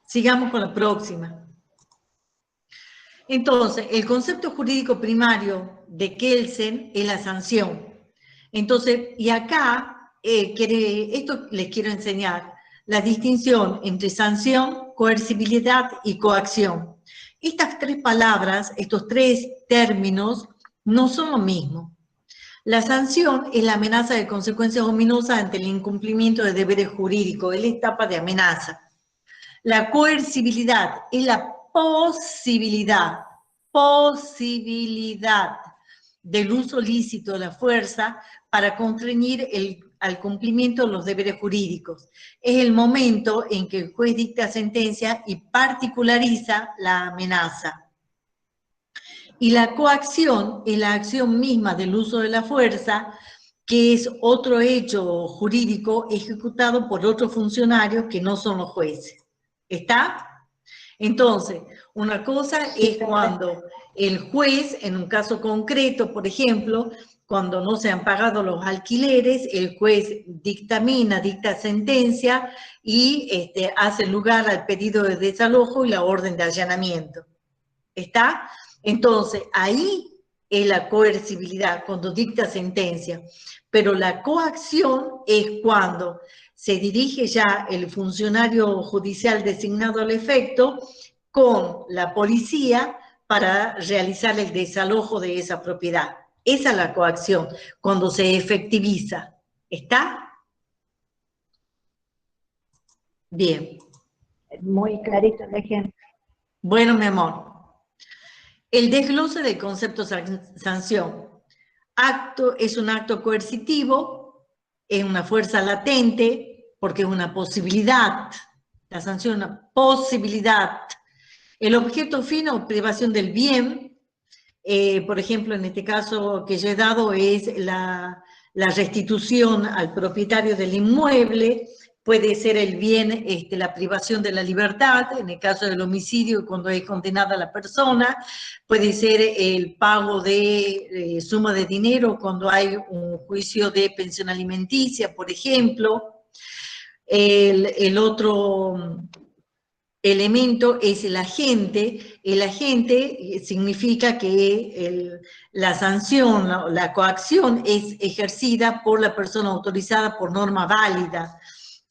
Sigamos con la próxima. Entonces, el concepto jurídico primario de Kelsen es la sanción. Entonces, y acá, esto les quiero enseñar, la distinción entre sanción, coercibilidad y coacción. Estas tres palabras, estos tres términos, no son lo mismo. La sanción es la amenaza de consecuencias ominosas ante el incumplimiento de deberes jurídicos, es la etapa de amenaza. La coercibilidad es la posibilidad del uso lícito de la fuerza para constreñir al cumplimiento de los deberes jurídicos. Es el momento en que el juez dicta sentencia y particulariza la amenaza. Y la coacción es la acción misma del uso de la fuerza, que es otro hecho jurídico ejecutado por otros funcionarios que no son los jueces. ¿Está? Entonces, una cosa es cuando el juez, en un caso concreto, por ejemplo, cuando no se han pagado los alquileres, el juez dicta sentencia y hace lugar al pedido de desalojo y la orden de allanamiento. ¿Está? Entonces, ahí es la coercibilidad, cuando dicta sentencia. Pero la coacción es cuando se dirige ya el funcionario judicial designado al efecto con la policía para realizar el desalojo de esa propiedad. Esa es la coacción, cuando se efectiviza. ¿Está? Bien. Muy clarito el ejemplo. Bueno, mi amor. El desglose del concepto sanción. Acto es un acto coercitivo, es una fuerza latente, porque es una posibilidad. La sanción es una posibilidad. El objeto fino o privación del bien, por ejemplo, en este caso que yo he dado, es la restitución al propietario del inmueble, puede ser el bien, la privación de la libertad, en el caso del homicidio, cuando es condenada la persona, puede ser el pago de suma de dinero cuando hay un juicio de pensión alimenticia, por ejemplo. El otro elemento es el agente. El agente significa que la sanción, la coacción es ejercida por la persona autorizada por norma válida.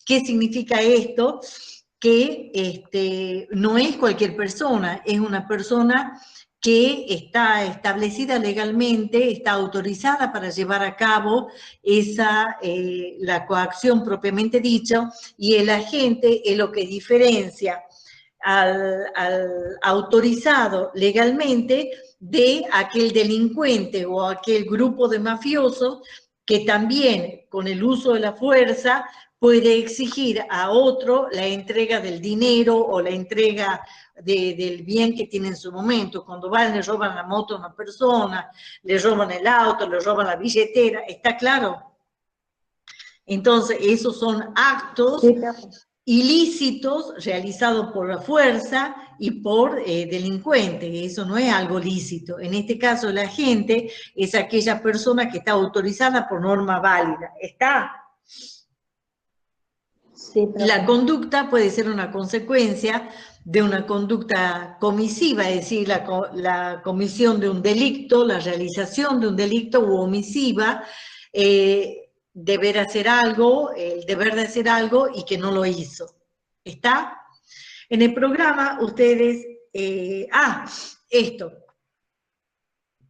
¿Qué significa esto? Que no es cualquier persona, es una persona que está establecida legalmente, está autorizada para llevar a cabo la coacción propiamente dicha, y el agente es lo que diferencia al autorizado legalmente de aquel delincuente o aquel grupo de mafiosos que también con el uso de la fuerza puede exigir a otro la entrega del dinero o la entrega del bien que tiene en su momento. Cuando van, le roban la moto a una persona, le roban el auto, le roban la billetera, ¿está claro? Entonces, esos son actos ilícitos realizados por la fuerza y por delincuentes. Eso no es algo lícito. En este caso, el agente es aquella persona que está autorizada por norma válida. ¿Está? Sí, la conducta puede ser una consecuencia de una conducta comisiva, es decir, la comisión de un delito, la realización de un delito u omisiva, deber hacer algo, el deber de hacer algo y que no lo hizo. ¿Está? En el programa ustedes... esto.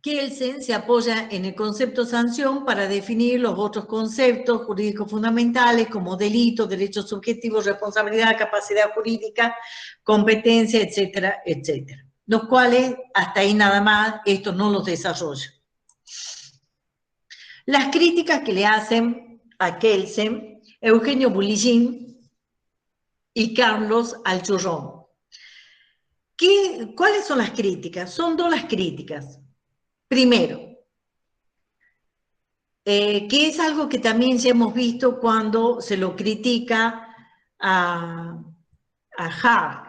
Kelsen se apoya en el concepto sanción para definir los otros conceptos jurídicos fundamentales como delito, derechos subjetivos, responsabilidad, capacidad jurídica, competencia, etcétera, etcétera. Los cuales, hasta ahí nada más, esto no los desarrollo. Las críticas que le hacen a Kelsen, Eugenio Bulligin y Carlos Alchurrón. ¿Cuáles son las críticas? Son dos las críticas. Primero, que es algo que también ya hemos visto cuando se lo critica a Hart.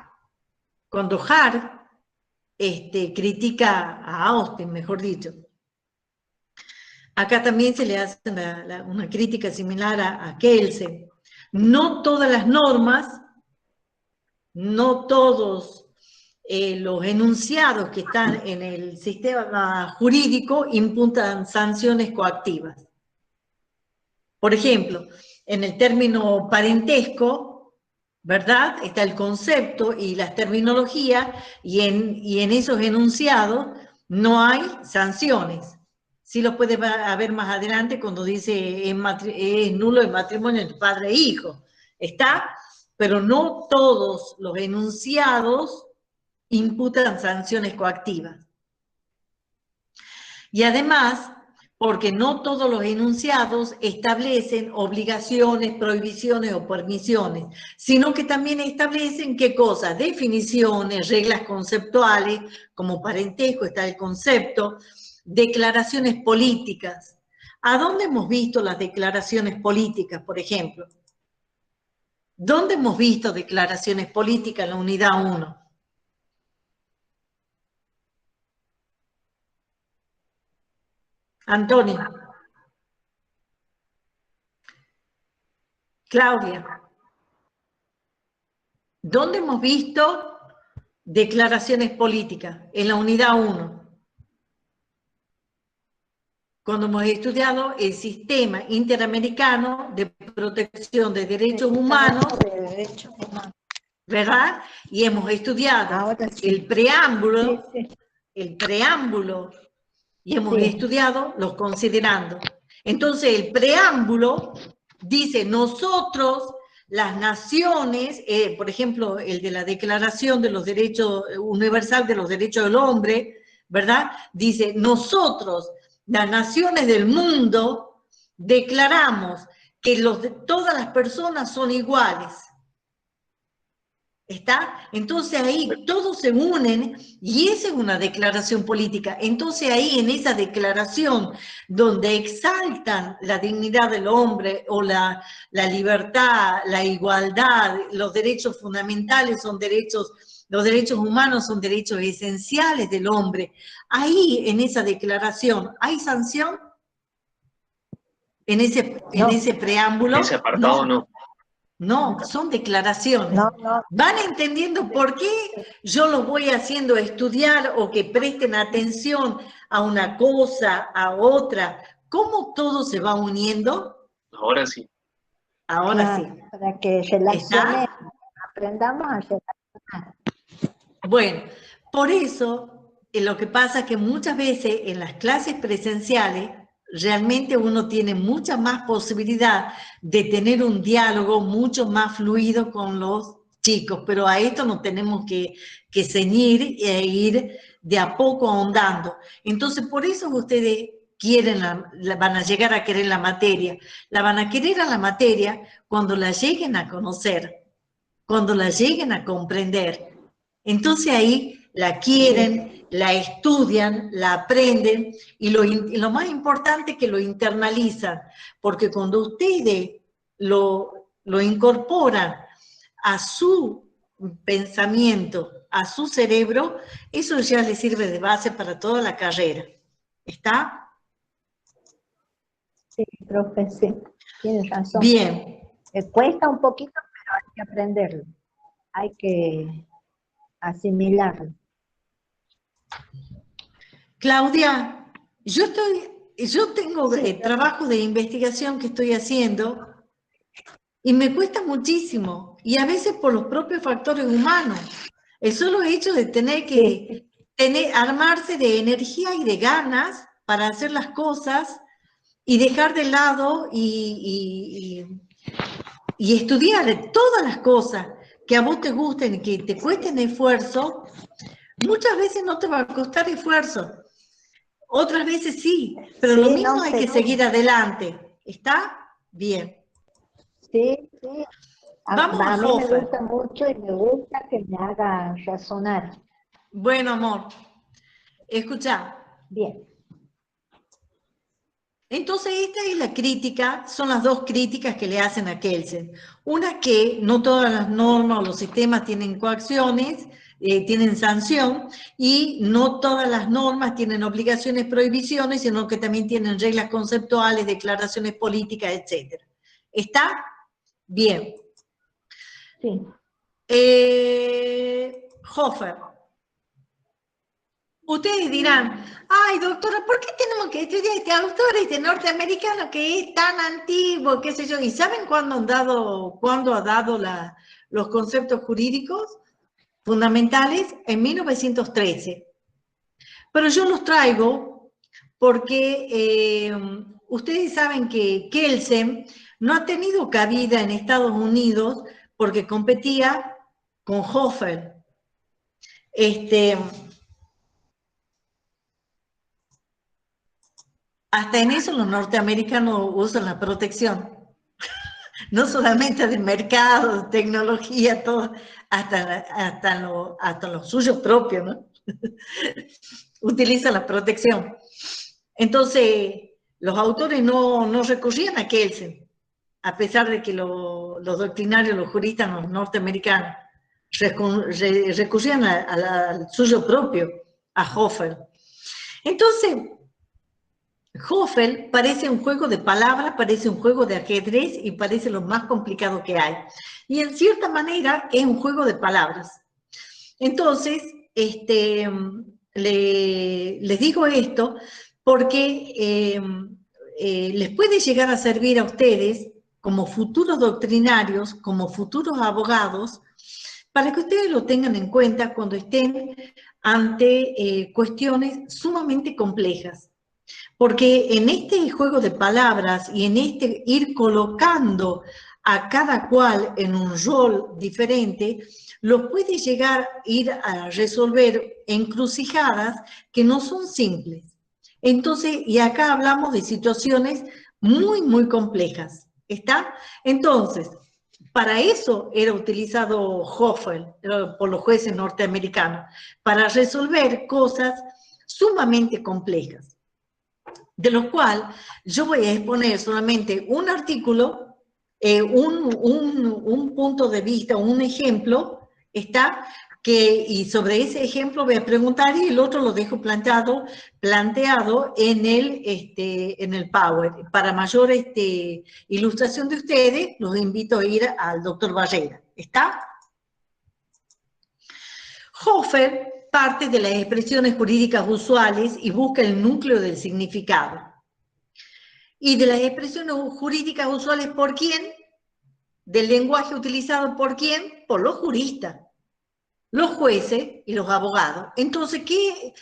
Cuando Hart critica a Austin, mejor dicho. Acá también se le hace una crítica similar a Kelsen. No todas las normas, no todos los enunciados que están en el sistema jurídico imputan sanciones coactivas. Por ejemplo, en el término parentesco, ¿verdad? Está el concepto y las terminologías, y en esos enunciados no hay sanciones. Sí lo puede haber más adelante cuando dice es nulo el matrimonio entre padre e hijo. Está, pero no todos los enunciados imputan sanciones coactivas. Y además, porque no todos los enunciados establecen obligaciones, prohibiciones o permisiones, sino que también establecen qué cosas, definiciones, reglas conceptuales, como parentesco está el concepto, declaraciones políticas. ¿A dónde hemos visto las declaraciones políticas, por ejemplo? ¿Dónde hemos visto declaraciones políticas en la unidad 1? Antonio. Claudia. ¿Dónde hemos visto declaraciones políticas? En la unidad 1. Cuando hemos estudiado el sistema interamericano de protección de derechos humanos, ¿verdad? Y hemos estudiado el preámbulo, y hemos estudiado los considerandos. Entonces, el preámbulo dice, nosotros, las naciones, por ejemplo, el de la Declaración de los Derechos Universal de los Derechos del Hombre, ¿verdad? Dice, nosotros, las naciones del mundo, declaramos que todas las personas son iguales ¿Está? Entonces ahí todos se unen y esa es una declaración política. Entonces ahí en esa declaración donde exaltan la dignidad del hombre o la libertad, la igualdad, los derechos fundamentales son derechos, los derechos humanos son derechos esenciales del hombre. Ahí en esa declaración, ¿hay sanción? En ese preámbulo. En ese apartado no. No, son declaraciones. No. ¿Van entendiendo por qué yo los voy haciendo estudiar o que presten atención a una cosa, a otra? ¿Cómo todo se va uniendo? Ahora sí. Ahora sí. Para que aprendamos a relacionar. Bueno, por eso lo que pasa es que muchas veces en las clases presenciales realmente uno tiene mucha más posibilidad de tener un diálogo mucho más fluido con los chicos, pero a esto nos tenemos que ceñir e ir de a poco ahondando. Entonces, por eso ustedes van a llegar a querer la materia. La van a querer a la materia cuando la lleguen a conocer, cuando la lleguen a comprender. Entonces ahí la quieren, la estudian, la aprenden y lo más importante es que lo internalizan, porque cuando ustedes lo incorporan a su pensamiento, a su cerebro, eso ya les sirve de base para toda la carrera. ¿Está? Sí, profe, sí, tienes razón. Bien. Cuesta un poquito, pero hay que aprenderlo. Hay que asimilarlo. Claudia, yo tengo trabajo de investigación que estoy haciendo y me cuesta muchísimo, y a veces por los propios factores humanos. El solo hecho de tener que armarse de energía y de ganas para hacer las cosas y dejar de lado y estudiar todas las cosas que a vos te gusten y que te cuesten esfuerzo, muchas veces no te va a costar esfuerzo. Otras veces sí, pero lo mismo hay que seguir adelante. ¿Está? Bien. Sí. Vamos a mí Hofer. me gusta mucho y me gusta que me haga razonar. Bueno, amor. Escucha. Bien. Entonces esta es la crítica, son las dos críticas que le hacen a Kelsen. Una, que no todas las normas o los sistemas tienen coacciones, tienen sanción, y no todas las normas tienen obligaciones, prohibiciones, sino que también tienen reglas conceptuales, declaraciones políticas, etc. ¿Está? Bien. Sí. Hofer. Ustedes dirán, ay, doctora, ¿por qué tenemos que estudiar este autor, este norteamericano que es tan antiguo, qué sé yo? ¿Y saben cuándo ha dado los conceptos jurídicos fundamentales? En 1913. Pero yo los traigo porque ustedes saben que Kelsen no ha tenido cabida en Estados Unidos porque competía con Hofer. Hasta en eso los norteamericanos usan la protección. No solamente de mercado, de tecnología, todo, hasta lo suyo propio, ¿no? Utilizan la protección. Entonces, los autores no recurrían a Kelsen, a pesar de que los doctrinarios, los juristas los norteamericanos, recurrían al suyo propio, a Hofer. Entonces, Hofer parece un juego de palabras, parece un juego de ajedrez y parece lo más complicado que hay. Y en cierta manera es un juego de palabras. Entonces, les digo esto porque les puede llegar a servir a ustedes como futuros doctrinarios, como futuros abogados, para que ustedes lo tengan en cuenta cuando estén ante cuestiones sumamente complejas. Porque en este juego de palabras y en este ir colocando a cada cual en un rol diferente, los puede llegar a ir a resolver encrucijadas que no son simples. Entonces, y acá hablamos de situaciones muy, muy complejas. ¿Está? Entonces, Para eso era utilizado Hofer por los jueces norteamericanos, para resolver cosas sumamente complejas, de los cuales yo voy a exponer solamente un artículo, un punto de vista, un ejemplo, y sobre ese ejemplo voy a preguntar y el otro lo dejo planteado en el Power. Para mayor ilustración de ustedes, los invito a ir al doctor Barrera. ¿Está? Hofer parte de las expresiones jurídicas usuales y busca el núcleo del significado. Y de las expresiones jurídicas usuales, ¿por quién? Del lenguaje utilizado, ¿por quién? Por los juristas, los jueces y los abogados. Entonces, ¿qué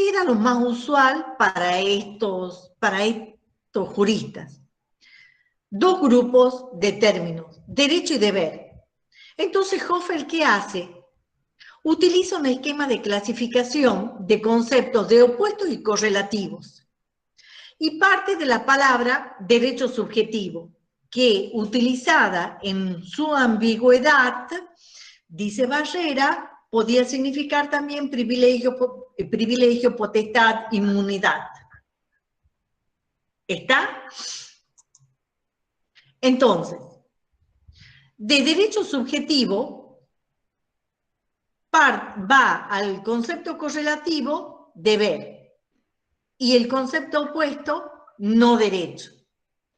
era lo más usual para estos juristas? Dos grupos de términos, derecho y deber. Entonces, Hofer, ¿qué hace? Utiliza un esquema de clasificación de conceptos de opuestos y correlativos. Y parte de la palabra derecho subjetivo, que utilizada en su ambigüedad, dice Barrera, podía significar también privilegio, potestad, inmunidad. ¿Está? Entonces, de derecho subjetivo va al concepto correlativo deber y el concepto opuesto no derecho.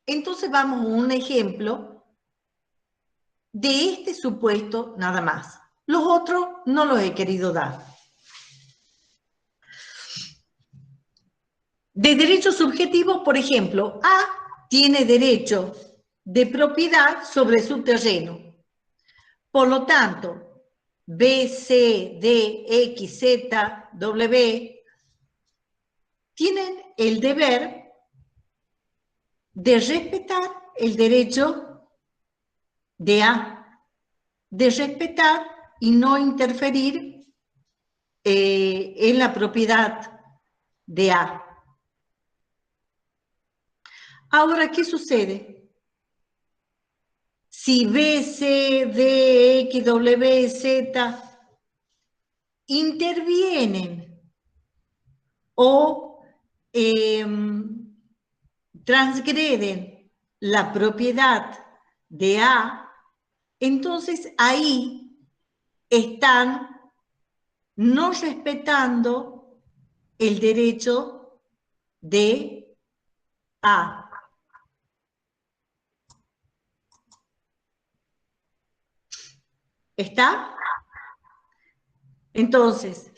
Entonces vamos a un ejemplo de este supuesto nada más. Los otros no los he querido dar. De derecho subjetivo, por ejemplo, A tiene derecho de propiedad sobre su terreno. Por lo tanto, B, C, D, X, Z, W tienen el deber de respetar el derecho de A, de respetar y no interferir en la propiedad de A. Ahora, ¿qué sucede? Si B, C, D, X, W, Z intervienen o transgreden la propiedad de A, entonces ahí están no respetando el derecho de A. ¿Está? Entonces,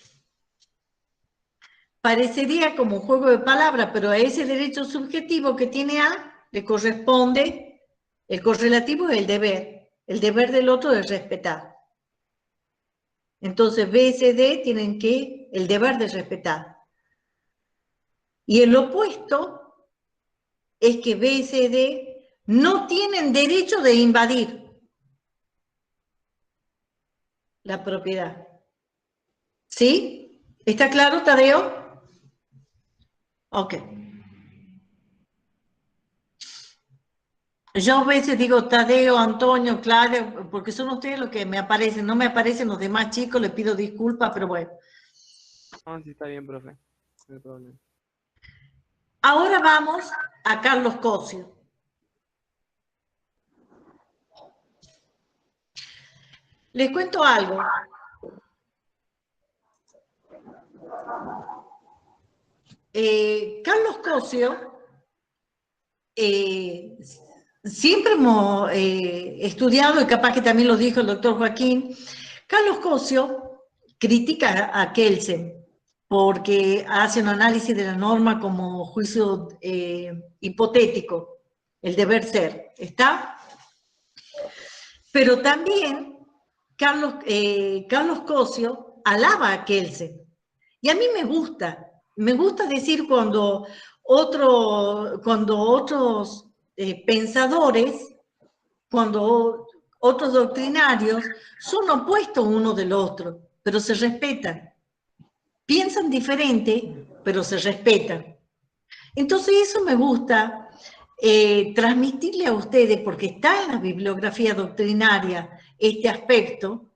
parecería como un juego de palabras, pero a ese derecho subjetivo que tiene A le corresponde el correlativo y el deber. El deber del otro es respetar. Entonces, B, C, D tienen el deber de respetar. Y el opuesto es que B y C, D no tienen derecho de invadir la propiedad. ¿Sí? ¿Está claro, Tadeo? Ok. Yo a veces digo Tadeo, Antonio, Clara, porque son ustedes los que me aparecen, no me aparecen los demás chicos, les pido disculpas, pero bueno. No, sí está bien, profe. No hay problema. Ahora vamos a Carlos Cosio. Les cuento algo. Carlos Cosio, siempre hemos estudiado, y capaz que también lo dijo el doctor Joaquín, Carlos Cosio critica a Kelsen porque hace un análisis de la norma como juicio hipotético, el deber ser, ¿está? Pero también Carlos Cosio alaba a Kelsen. Y a mí me gusta decir cuando otros pensadores, cuando otros doctrinarios son opuestos uno del otro, pero se respetan. Piensan diferente, pero se respetan. Entonces eso me gusta transmitirle a ustedes, porque está en la bibliografía doctrinaria este aspecto,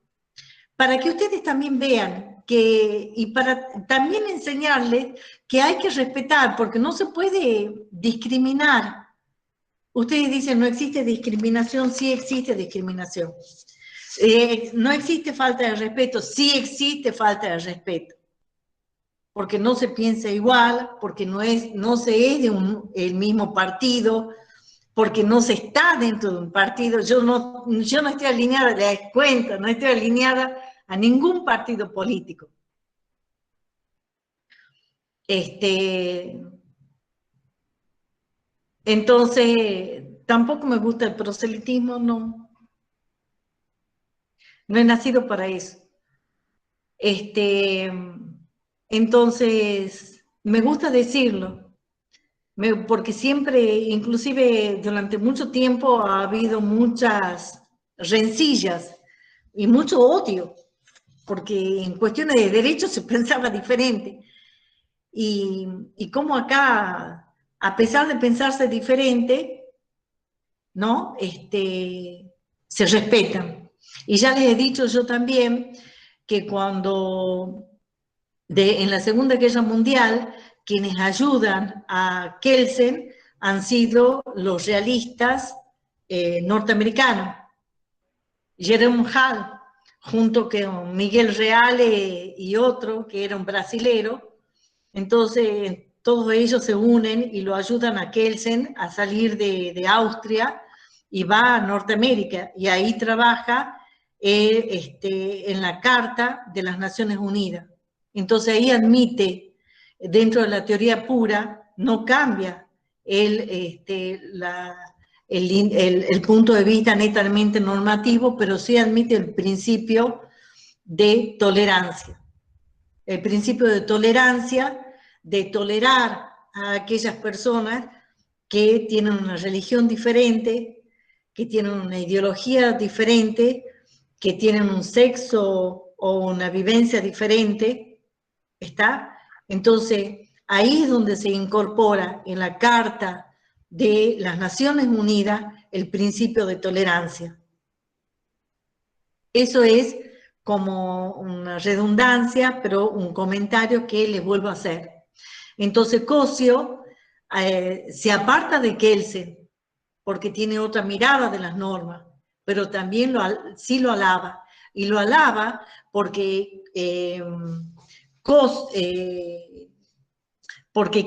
para que ustedes también vean y para también enseñarles que hay que respetar, porque no se puede discriminar. Ustedes dicen, no existe discriminación, sí existe discriminación. No existe falta de respeto, sí existe falta de respeto. Porque no se piensa igual, porque no se es de el mismo partido, porque no se está dentro de un partido. Yo no estoy alineada, les cuento, no estoy alineada a ningún partido político. Entonces, tampoco me gusta el proselitismo, no. No he nacido para eso. Entonces, me gusta decirlo, porque siempre, inclusive durante mucho tiempo, ha habido muchas rencillas y mucho odio, porque en cuestiones de derechos se pensaba diferente. Y como acá, a pesar de pensarse diferente, ¿no? Se respetan. Y ya les he dicho yo también que cuando en la Segunda Guerra Mundial, quienes ayudan a Kelsen han sido los realistas norteamericanos. Jerome Hall, junto con Miguel Reale y otro, que era un brasilero. Entonces, todos ellos se unen y lo ayudan a Kelsen a salir de Austria y va a Norteamérica. Y ahí trabaja en la Carta de las Naciones Unidas. Entonces ahí admite, dentro de la teoría pura, no cambia el punto de vista netamente normativo, pero sí admite el principio de tolerancia. El principio de tolerancia, de tolerar a aquellas personas que tienen una religión diferente, que tienen una ideología diferente, que tienen un sexo o una vivencia diferente, ¿está? Entonces, ahí es donde se incorpora en la Carta de las Naciones Unidas el principio de tolerancia. Eso es como una redundancia, pero un comentario que les vuelvo a hacer. Entonces, Cosio se aparta de Kelsen porque tiene otra mirada de las normas, pero también sí lo alaba. Y lo alaba porque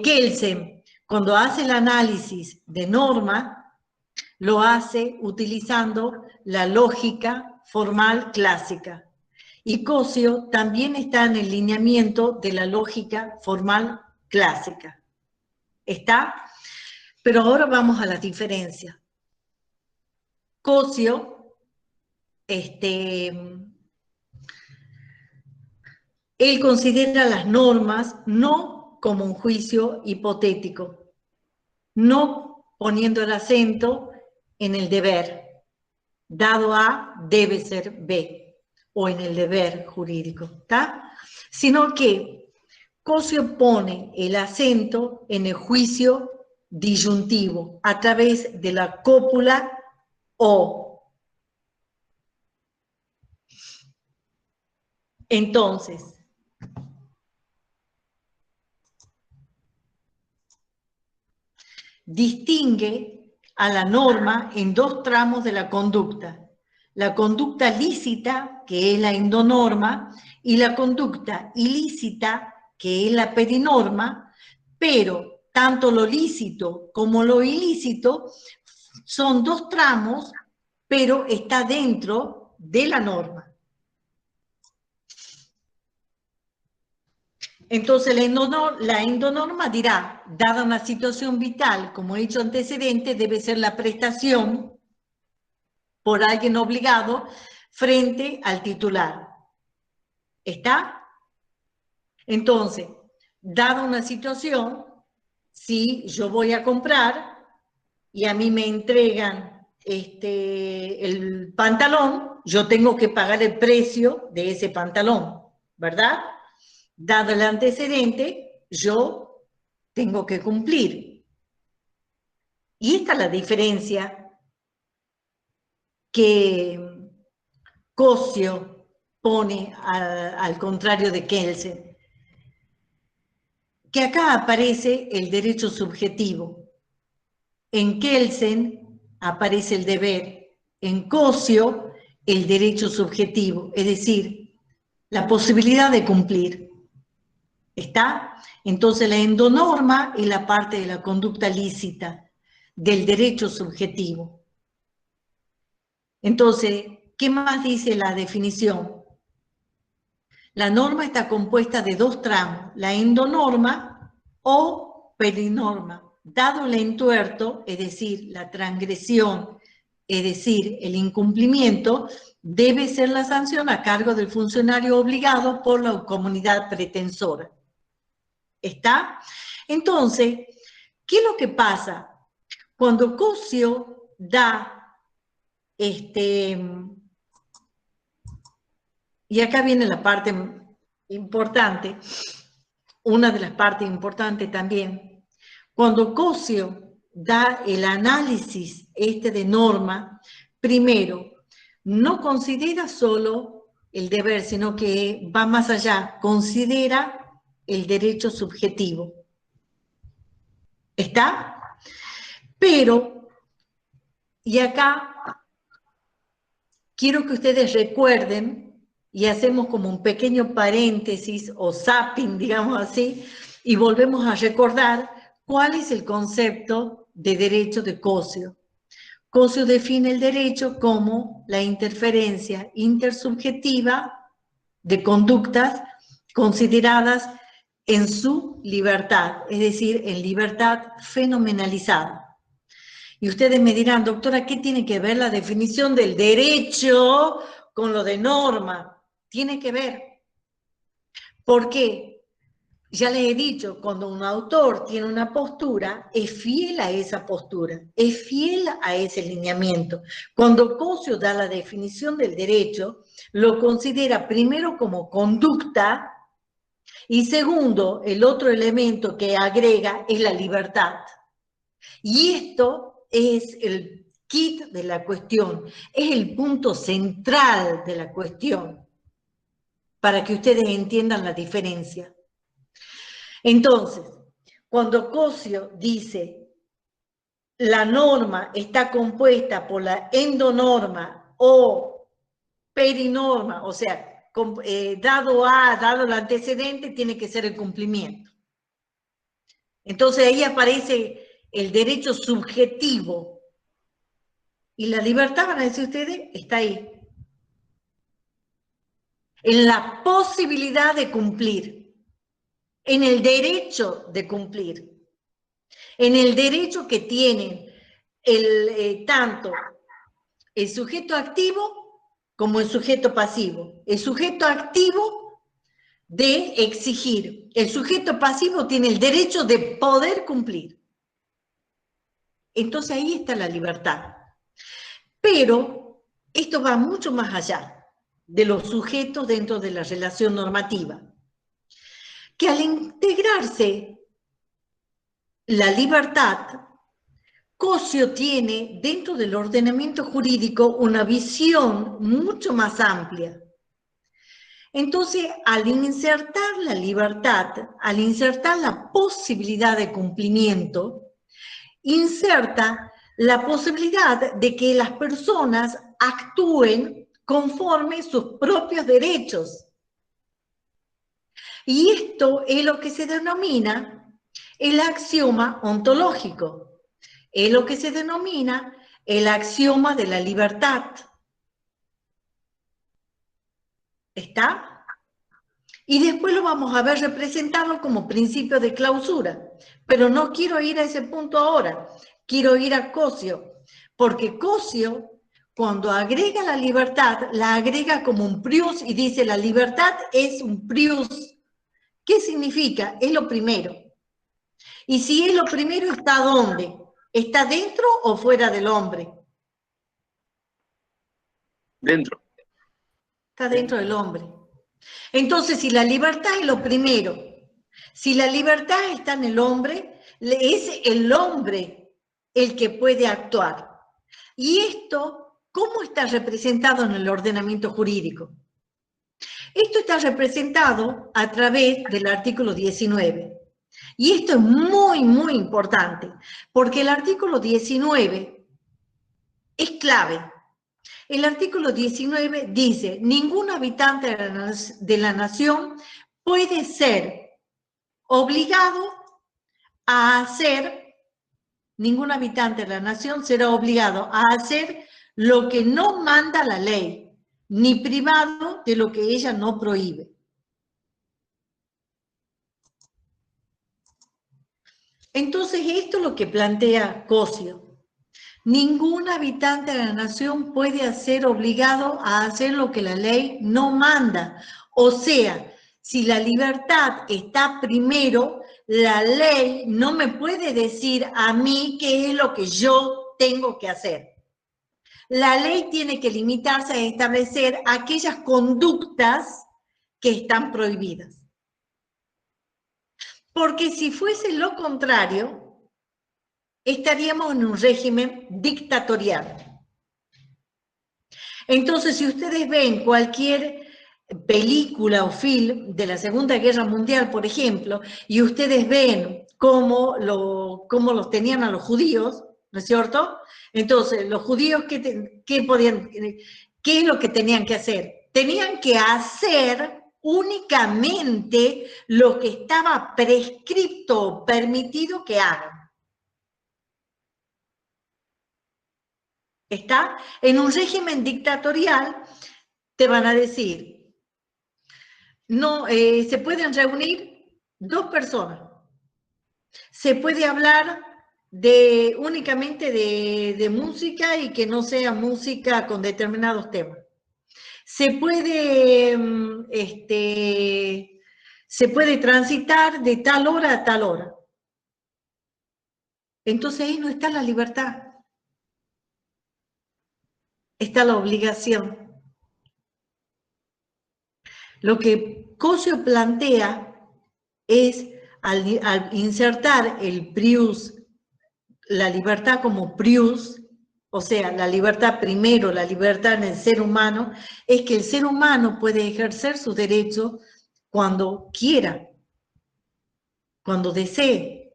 Kelsen, cuando hace el análisis de norma, lo hace utilizando la lógica formal clásica. Y Cosio también está en el lineamiento de la lógica formal clásica. ¿Está? Pero ahora vamos a las diferencias. Cosio, él considera las normas no como un juicio hipotético, no poniendo el acento en el deber. Dado A debe ser B, o en el deber jurídico, ¿está? Sino que Cosio pone el acento en el juicio disyuntivo a través de la cópula O. Entonces, distingue a la norma en dos tramos de la conducta. La conducta lícita, que es la endonorma, y la conducta ilícita, que es la perinorma, pero tanto lo lícito como lo ilícito son dos tramos, pero está dentro de la norma. Entonces la endonorma dirá, dada una situación vital como hecho antecedente, debe ser la prestación por alguien obligado frente al titular. ¿Está? Entonces, dada una situación, si yo voy a comprar y a mí me entregan el pantalón, yo tengo que pagar el precio de ese pantalón, ¿verdad? Dado el antecedente, yo tengo que cumplir. Y esta es la diferencia que Cosio pone al contrario de Kelsen. Que acá aparece el derecho subjetivo. En Kelsen aparece el deber. En Cosio, el derecho subjetivo, es decir, la posibilidad de cumplir. ¿Está? Entonces la endonorma es la parte de la conducta lícita, del derecho subjetivo. Entonces, ¿qué más dice la definición? La norma está compuesta de dos tramos, la endonorma o perinorma. Dado el entuerto, es decir, la transgresión, es decir, el incumplimiento, debe ser la sanción a cargo del funcionario obligado por la comunidad pretensora. ¿Está? Entonces, ¿qué es lo que pasa? Cuando Cosio da y acá viene la parte importante, una de las partes importantes también. Cuando Cosio da el análisis de norma, primero, no considera solo el deber, sino que va más allá, considera el derecho subjetivo. ¿Está? Pero, y acá quiero que ustedes recuerden, y hacemos como un pequeño paréntesis o zapping, digamos así, y volvemos a recordar cuál es el concepto de derecho de Cosio. Cosio define el derecho como la interferencia intersubjetiva de conductas consideradas en su libertad, es decir, en libertad fenomenalizada. Y ustedes me dirán, doctora, ¿qué tiene que ver la definición del derecho con lo de norma? Tiene que ver. ¿Por qué? Ya les he dicho, cuando un autor tiene una postura, es fiel a esa postura, es fiel a ese lineamiento. Cuando Cosio da la definición del derecho, lo considera primero como conducta y segundo, el otro elemento que agrega es la libertad. Y esto es el kit de la cuestión, es el punto central de la cuestión, para que ustedes entiendan la diferencia. Entonces, cuando Cosio dice la norma está compuesta por la endonorma o perinorma, o sea, dado el antecedente, tiene que ser el cumplimiento. Entonces ahí aparece el derecho subjetivo. Y la libertad, van a decir ustedes, está ahí. En la posibilidad de cumplir. En el derecho de cumplir. En el derecho que tienen tanto el sujeto activo como el sujeto pasivo. El sujeto activo de exigir. El sujeto pasivo tiene el derecho de poder cumplir. Entonces ahí está la libertad. Pero esto va mucho más allá de los sujetos dentro de la relación normativa. Que al integrarse la libertad, Cosio tiene dentro del ordenamiento jurídico una visión mucho más amplia. Entonces, al insertar la libertad, al insertar la posibilidad de cumplimiento, inserta la posibilidad de que las personas actúen conforme sus propios derechos. Y esto es lo que se denomina el axioma ontológico. Es lo que se denomina el axioma de la libertad. ¿Está? Y después lo vamos a ver representado como principio de clausura. Pero no quiero ir a ese punto ahora. Quiero ir a Cosio. Porque Cosio, cuando agrega la libertad, la agrega como un prius y dice la libertad es un prius. ¿Qué significa? Es lo primero. Y si es lo primero, ¿está dónde? ¿Está dentro o fuera del hombre? Dentro. Está dentro del hombre. Entonces, si la libertad es lo primero, si la libertad está en el hombre, es el hombre el que puede actuar. Y esto, ¿cómo está representado en el ordenamiento jurídico? Esto está representado a través del artículo 19. Y esto es muy, muy importante, porque el artículo 19 es clave. El artículo 19 dice, ningún habitante de la nación puede ser obligado a hacer, ningún habitante de la nación será obligado a hacer lo que no manda la ley, ni privado de lo que ella no prohíbe. Entonces, esto es lo que plantea Cosio. Ningún habitante de la nación puede ser obligado a hacer lo que la ley no manda. O sea, si la libertad está primero, la ley no me puede decir a mí qué es lo que yo tengo que hacer. La ley tiene que limitarse a establecer aquellas conductas que están prohibidas. Porque si fuese lo contrario, estaríamos en un régimen dictatorial. Entonces, si ustedes ven cualquier película o film de la Segunda Guerra Mundial, por ejemplo, y ustedes ven cómo los tenían a los judíos, ¿no es cierto? Entonces, los judíos, ¿qué es lo que tenían que hacer? Tenían que hacer únicamente lo que estaba prescripto, permitido que hagan. ¿Está? En un régimen dictatorial te van a decir, no, se pueden reunir 2 personas, se puede hablar únicamente de música y que no sea música con determinados temas. Se puede transitar de tal hora a tal hora. Entonces ahí no está la libertad. Está la obligación. Lo que Cosio plantea es, al insertar el prius, la libertad como prius, o sea, la libertad primero, la libertad en el ser humano, es que el ser humano puede ejercer sus derechos cuando quiera, cuando desee.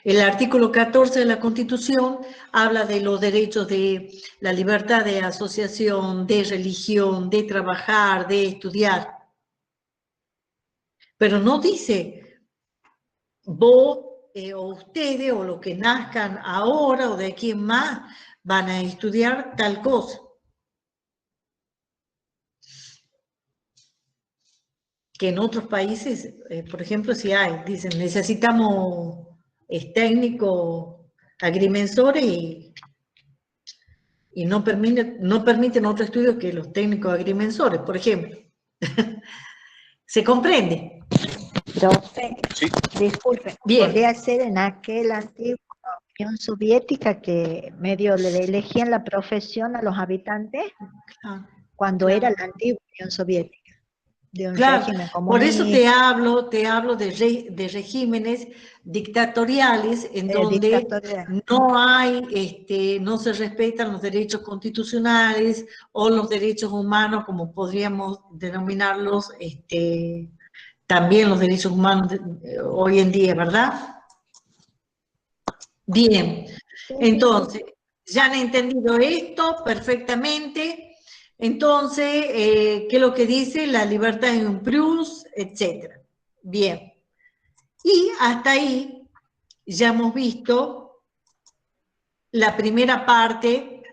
El artículo 14 de la Constitución habla de los derechos de la libertad de asociación, de religión, de trabajar, de estudiar. Pero no dice, vos o ustedes o los que nazcan ahora o de aquí en más van a estudiar tal cosa. Que en otros países, por ejemplo, sí hay, dicen, necesitamos técnicos agrimensores y no permiten otro estudio que los técnicos agrimensores, por ejemplo. ¿Se comprende? Profe, Sí. disculpe, Bien. podría ser en aquella antigua Unión Soviética que medio le elegían la profesión a los habitantes cuando era la antigua Unión Soviética. De un régimen por eso comunista. te hablo de regímenes dictatoriales en donde no hay, no se respetan los derechos constitucionales o los derechos humanos, como podríamos denominarlos, también los derechos humanos hoy en día, ¿verdad? Bien, entonces, ya han entendido esto perfectamente. Entonces, ¿qué es lo que dice? La libertad es un plus, etc. Bien. Y hasta ahí ya hemos visto la primera parte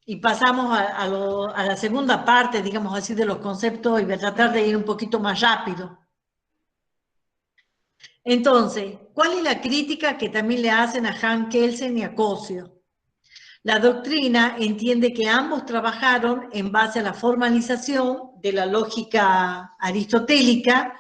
y pasamos a la segunda parte, digamos así, de los conceptos y voy a tratar de ir un poquito más rápido. Entonces, ¿cuál es la crítica que también le hacen a Hans Kelsen y a Cosio? La doctrina entiende que ambos trabajaron en base a la formalización de la lógica aristotélica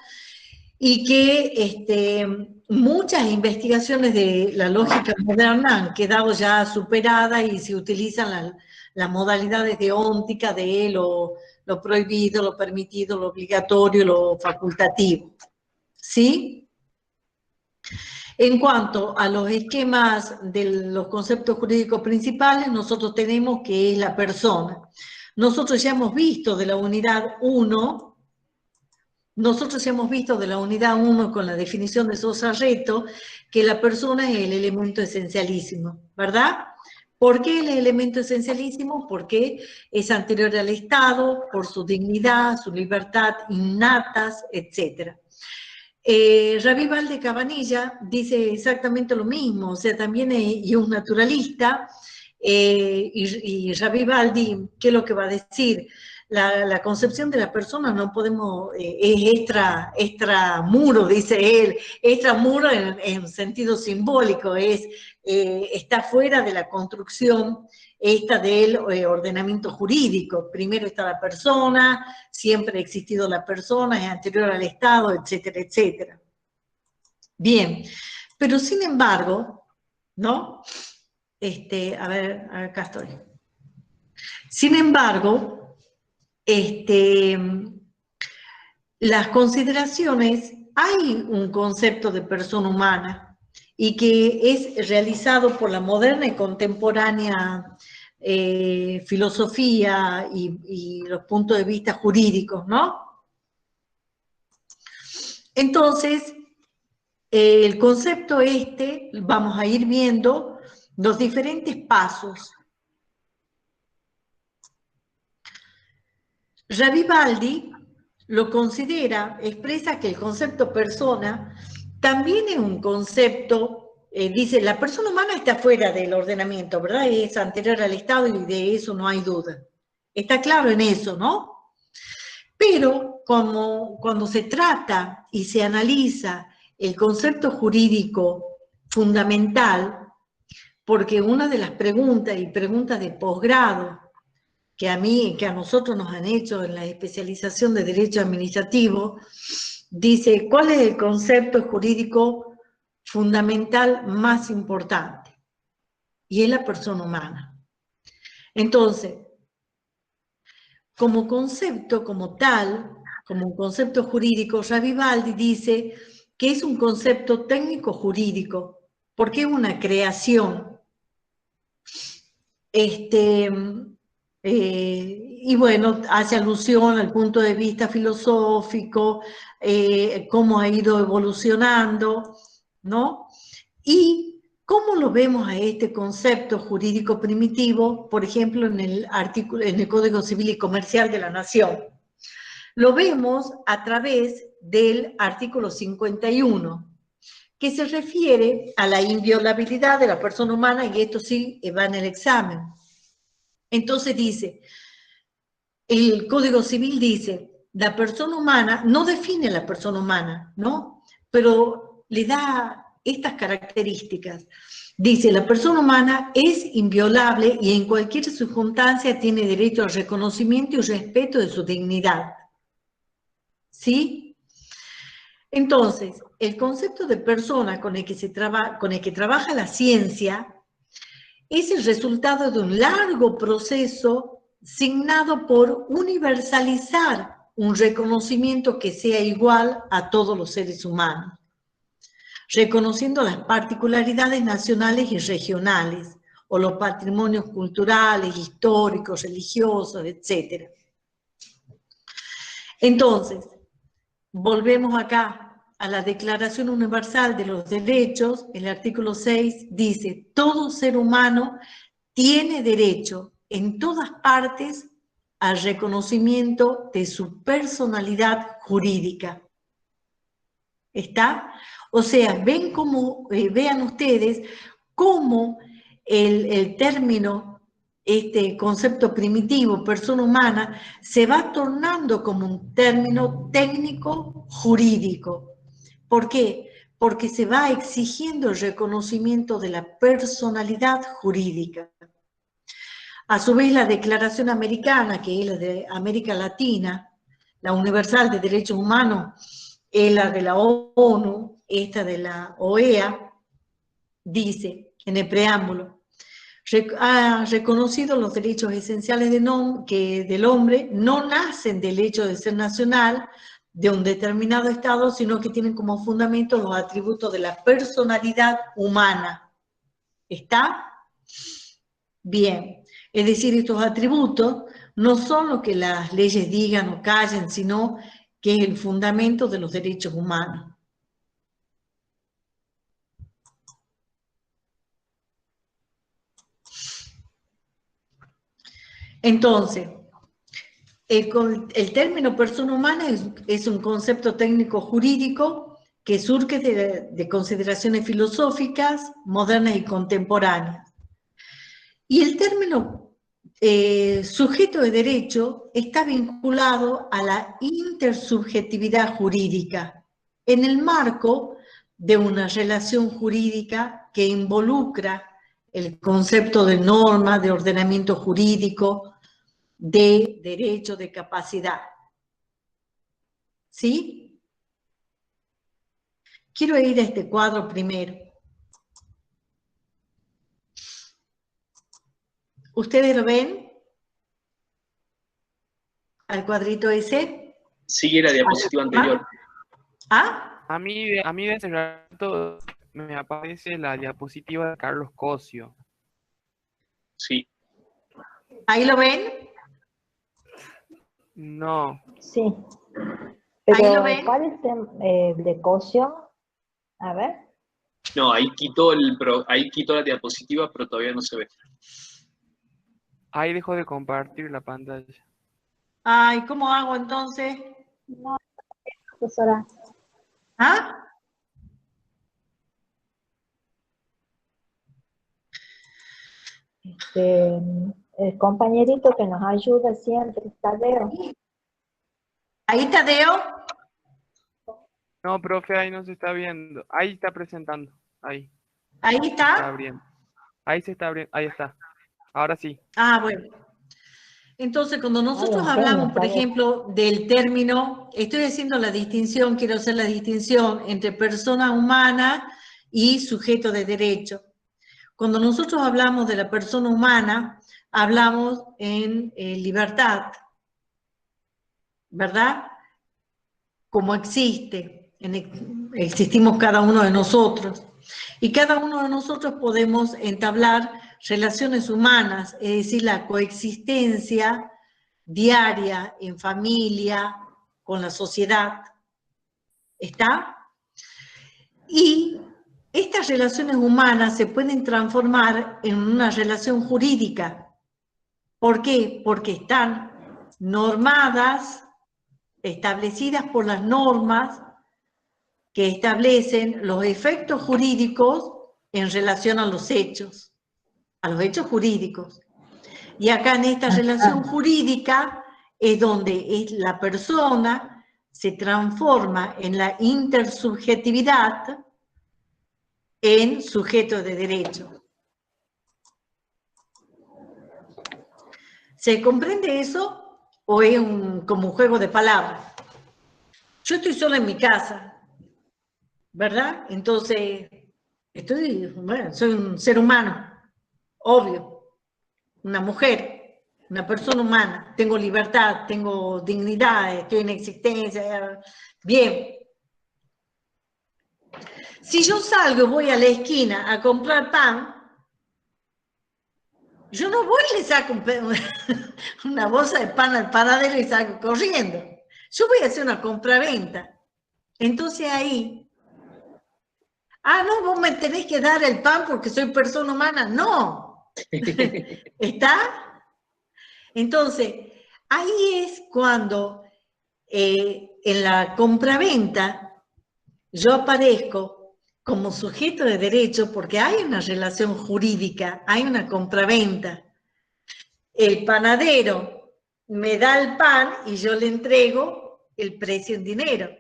y que muchas investigaciones de la lógica moderna han quedado ya superadas y se utilizan las modalidades de óntica de lo prohibido, lo permitido, lo obligatorio, lo facultativo. ¿Sí? En cuanto a los esquemas de los conceptos jurídicos principales, nosotros tenemos que es la persona. Nosotros ya hemos visto de la unidad 1, con la definición de Sosa Reto, que la persona es el elemento esencialísimo, ¿verdad? ¿Por qué el elemento esencialísimo? Porque es anterior al Estado, por su dignidad, su libertad innatas, etc. Rabí Valde Cabanilla dice exactamente lo mismo, o sea, también es un naturalista, y Rabí Valdi, ¿qué es lo que va a decir? La concepción de la persona no podemos, es extramuro, dice él, extramuro en sentido simbólico, está fuera de la construcción esta del ordenamiento jurídico. Primero está la persona, siempre ha existido la persona, es anterior al Estado, etcétera, etcétera. Bien, pero sin embargo, ¿no? A ver, acá estoy. Sin embargo, las consideraciones, hay un concepto de persona humana y que es realizado por la moderna y contemporánea filosofía y los puntos de vista jurídicos, ¿no? Entonces, el concepto vamos a ir viendo los diferentes pasos. Rabí Valdi lo considera, expresa que el concepto persona también es un concepto, dice, la persona humana está fuera del ordenamiento, ¿verdad? Es anterior al Estado y de eso no hay duda. Está claro en eso, ¿no? Pero cuando se trata y se analiza el concepto jurídico fundamental, porque una de las preguntas y preguntas de posgrado que a nosotros nos han hecho en la especialización de Derecho Administrativo, dice, ¿cuál es el concepto jurídico fundamental más importante? Y es la persona humana. Entonces, como concepto, como tal, como un concepto jurídico, Rabí Valdi dice que es un concepto técnico-jurídico, porque es una creación. Y bueno, hace alusión al punto de vista filosófico, cómo ha ido evolucionando, ¿no? Y cómo lo vemos a este concepto jurídico primitivo, por ejemplo, en el Código Civil y Comercial de la Nación. Lo vemos a través del artículo 51, que se refiere a la inviolabilidad de la persona humana, y esto sí va en el examen. Entonces dice, el Código Civil dice, la persona humana, no define la persona humana, ¿no? Pero le da estas características. Dice, la persona humana es inviolable y en cualquier circunstancia tiene derecho al reconocimiento y respeto de su dignidad. ¿Sí? Entonces, el concepto de persona con el que trabaja la ciencia es el resultado de un largo proceso signado por universalizar un reconocimiento que sea igual a todos los seres humanos, reconociendo las particularidades nacionales y regionales, o los patrimonios culturales, históricos, religiosos, etc. Entonces, volvemos acá a la Declaración Universal de los Derechos. El artículo 6 dice, todo ser humano tiene derecho en todas partes al reconocimiento de su personalidad jurídica. ¿Está? O sea, vean ustedes cómo el término, este concepto primitivo, persona humana, se va tornando como un término técnico jurídico. ¿Por qué? Porque se va exigiendo el reconocimiento de la personalidad jurídica. A su vez, la Declaración Americana, que es la de América Latina, la Universal de Derechos Humanos, es la de la ONU, esta de la OEA, dice en el preámbulo, ha reconocido los derechos esenciales del hombre, no nacen del hecho de ser nacional, de un determinado estado, sino que tienen como fundamento los atributos de la personalidad humana. ¿Está? Bien. Es decir, estos atributos no son lo que las leyes digan o callen, sino que es el fundamento de los derechos humanos. Entonces, el término persona humana es un concepto técnico jurídico que surge de consideraciones filosóficas, modernas y contemporáneas. Y el término sujeto de derecho está vinculado a la intersubjetividad jurídica en el marco de una relación jurídica que involucra el concepto de norma, de ordenamiento jurídico, de derecho, de capacidad. ¿Sí? Quiero ir a este cuadro primero. ¿Ustedes lo ven? ¿Al cuadrito ese? Sigue la diapositiva anterior. ¿Ah? A mí de ese rato me aparece la diapositiva de Carlos Cosio. Sí. ¿Ahí lo ven? No. Sí. ¿Ahí lo Pero, ven? ¿cuál es el de Cosio? A ver. No, ahí quitó la diapositiva, pero todavía no se ve. Ahí dejo de compartir la pantalla. Ay, ¿cómo hago entonces? No, profesora. ¿Ah? El compañerito que nos ayuda siempre, Tadeo. ¿Ahí Tadeo? No, profe, ahí no se está viendo. Ahí está presentando. Ahí. ¿Ahí Se está está? abriendo. Ahí se está abriendo. Ahí está. Ahora sí. Ah, bueno. Entonces, cuando nosotros Ay, hablamos, por Tadeo. ejemplo, del término, estoy haciendo la distinción, quiero hacer la distinción entre persona humana y sujeto de derecho. Cuando nosotros hablamos de la persona humana, hablamos en libertad, ¿verdad? Como existimos cada uno de nosotros. Y cada uno de nosotros podemos entablar relaciones humanas, es decir, la coexistencia diaria, en familia, con la sociedad. ¿Está? Y estas relaciones humanas se pueden transformar en una relación jurídica. ¿Por qué? Porque están normadas, establecidas por las normas que establecen los efectos jurídicos en relación a los hechos jurídicos. Y acá en esta relación jurídica es donde la persona se transforma en la intersubjetividad en sujeto de derecho. ¿Se comprende eso o es como un juego de palabras? Yo estoy sola en mi casa, ¿verdad? Entonces, soy un ser humano, obvio, una mujer, una persona humana, tengo libertad, tengo dignidad, estoy en existencia, bien. Si yo salgo y voy a la esquina a comprar pan, yo no voy y le saco una bolsa de pan al panadero y salgo corriendo. Yo voy a hacer una compraventa. Entonces ahí, no, vos me tenés que dar el pan porque soy persona humana. No. ¿Está? Entonces, ahí es cuando en la compraventa yo aparezco como sujeto de derecho porque hay una relación jurídica, hay una compraventa. El panadero me da el pan y yo le entrego el precio en dinero.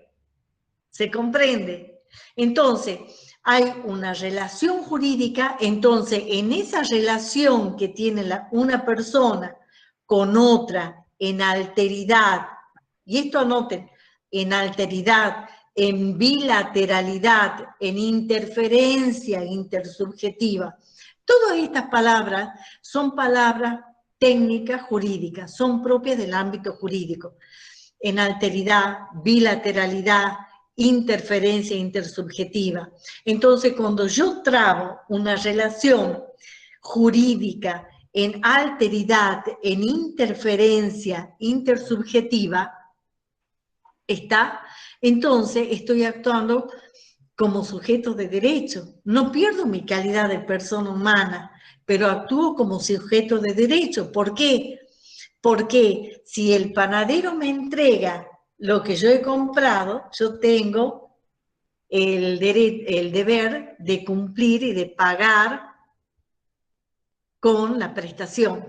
¿Se comprende? Entonces, hay una relación jurídica, entonces en esa relación que tiene una persona con otra en alteridad, y esto anoten, en alteridad, en bilateralidad, en interferencia intersubjetiva. Todas estas palabras son palabras técnicas jurídicas, son propias del ámbito jurídico. en alteridad, bilateralidad, interferencia intersubjetiva. Entonces, cuando yo trabo una relación jurídica en alteridad, en interferencia intersubjetiva, entonces estoy actuando como sujeto de derecho. No pierdo mi calidad de persona humana, pero actúo como sujeto de derecho. ¿Por qué? Porque si el panadero me entrega lo que yo he comprado, yo tengo el deber de cumplir y de pagar con la prestación.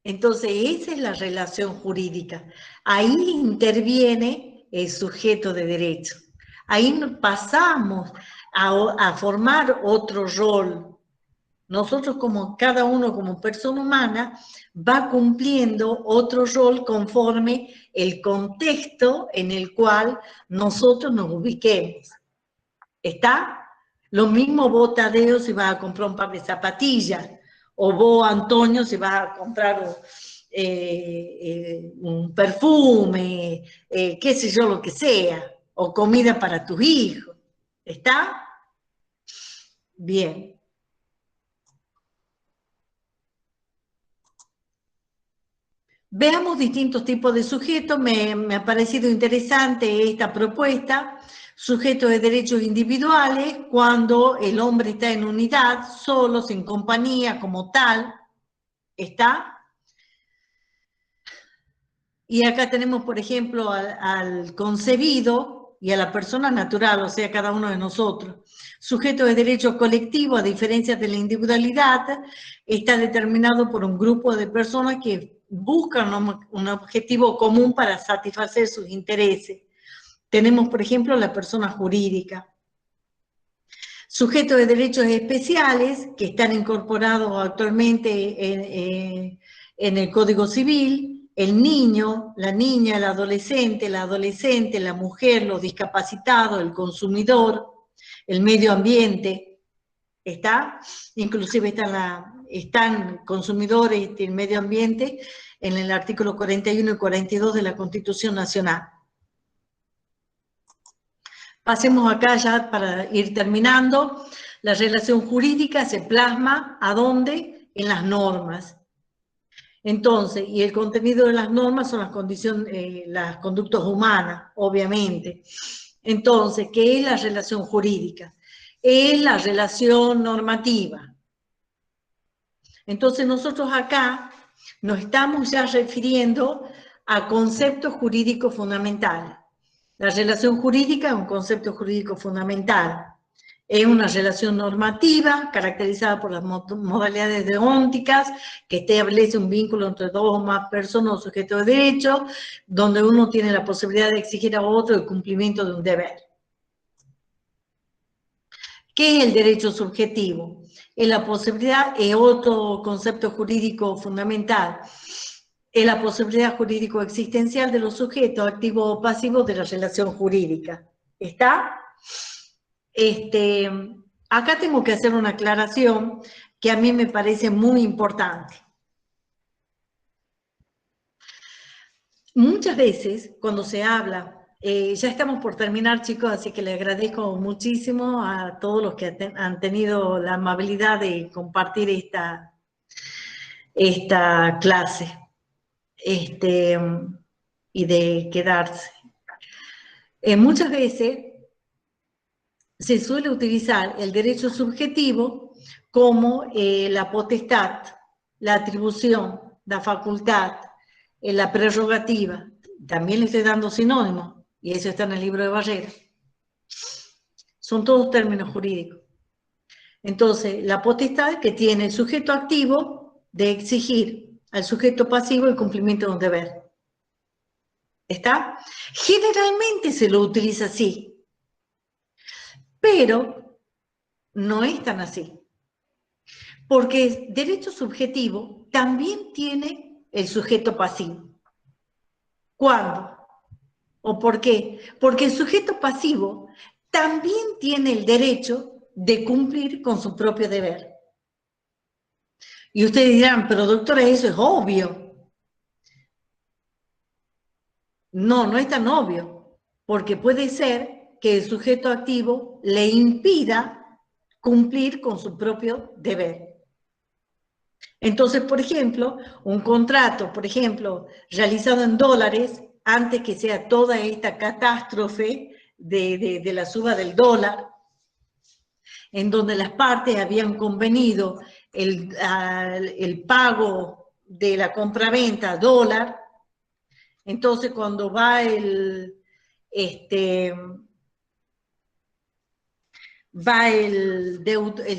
Entonces, esa es la relación jurídica. Ahí interviene el sujeto de derecho. Ahí pasamos a formar otro rol. Nosotros, como cada uno como persona humana, va cumpliendo otro rol conforme el contexto en el cual nosotros nos ubiquemos. ¿Está? Lo mismo vos, Tadeo, si vas a comprar un par de zapatillas, o vos, Antonio, si vas a comprar un perfume, qué sé yo, lo que sea, o comida para tus hijos. ¿Está? Bien. Veamos distintos tipos de sujetos. Me ha parecido interesante esta propuesta. Sujetos de derechos individuales, cuando el hombre está en unidad, solo, sin compañía, como tal. ¿Está? Y acá tenemos, por ejemplo, al concebido y a la persona natural, o sea, cada uno de nosotros. Sujeto de derecho colectivo, a diferencia de la individualidad, está determinado por un grupo de personas que buscan un objetivo común para satisfacer sus intereses. Tenemos, por ejemplo, la persona jurídica. Sujetos de derechos especiales, que están incorporados actualmente en el Código Civil: el niño, la niña, el adolescente, la mujer, los discapacitados, el consumidor, el medio ambiente. ¿Está? Inclusive están consumidores y el medio ambiente en el artículo 41 y 42 de la Constitución Nacional. Pasemos acá ya para ir terminando. La relación jurídica se plasma, ¿a dónde? En las normas. Entonces, y el contenido de las normas son las conductas humanas, obviamente. Entonces, ¿qué es la relación jurídica? Es la relación normativa. Entonces, nosotros acá nos estamos ya refiriendo a conceptos jurídicos fundamentales. La relación jurídica es un concepto jurídico fundamental. Es una relación normativa caracterizada por las modalidades deónticas, que establece un vínculo entre dos o más personas o sujetos de derecho, donde uno tiene la posibilidad de exigir a otro el cumplimiento de un deber. ¿Qué es el derecho subjetivo? Es la posibilidad, es otro concepto jurídico fundamental, es la posibilidad jurídico existencial de los sujetos activos o pasivos de la relación jurídica. ¿Está? Acá tengo que hacer una aclaración que a mí me parece muy importante. Muchas veces, cuando se habla, ya estamos por terminar, chicos, así que les agradezco muchísimo a todos los que han tenido la amabilidad de compartir esta clase y de quedarse. Muchas veces se suele utilizar el derecho subjetivo como la potestad, la atribución, la facultad, la prerrogativa. También le estoy dando sinónimos, y eso está en el libro de Barrera. Son todos términos jurídicos. Entonces, la potestad que tiene el sujeto activo de exigir al sujeto pasivo el cumplimiento de un deber. ¿Está? Generalmente se lo utiliza así. Pero no es tan así. Porque el derecho subjetivo también tiene el sujeto pasivo. ¿Cuándo? ¿O por qué? Porque el sujeto pasivo también tiene el derecho de cumplir con su propio deber. Y ustedes dirán, pero doctora, eso es obvio. No, no es tan obvio, porque puede ser que el sujeto activo le impida cumplir con su propio deber. Entonces, por ejemplo, un contrato, por ejemplo, realizado en dólares, antes que sea toda esta catástrofe de la suba del dólar, en donde las partes habían convenido el pago de la compraventa a dólar. Entonces, cuando va el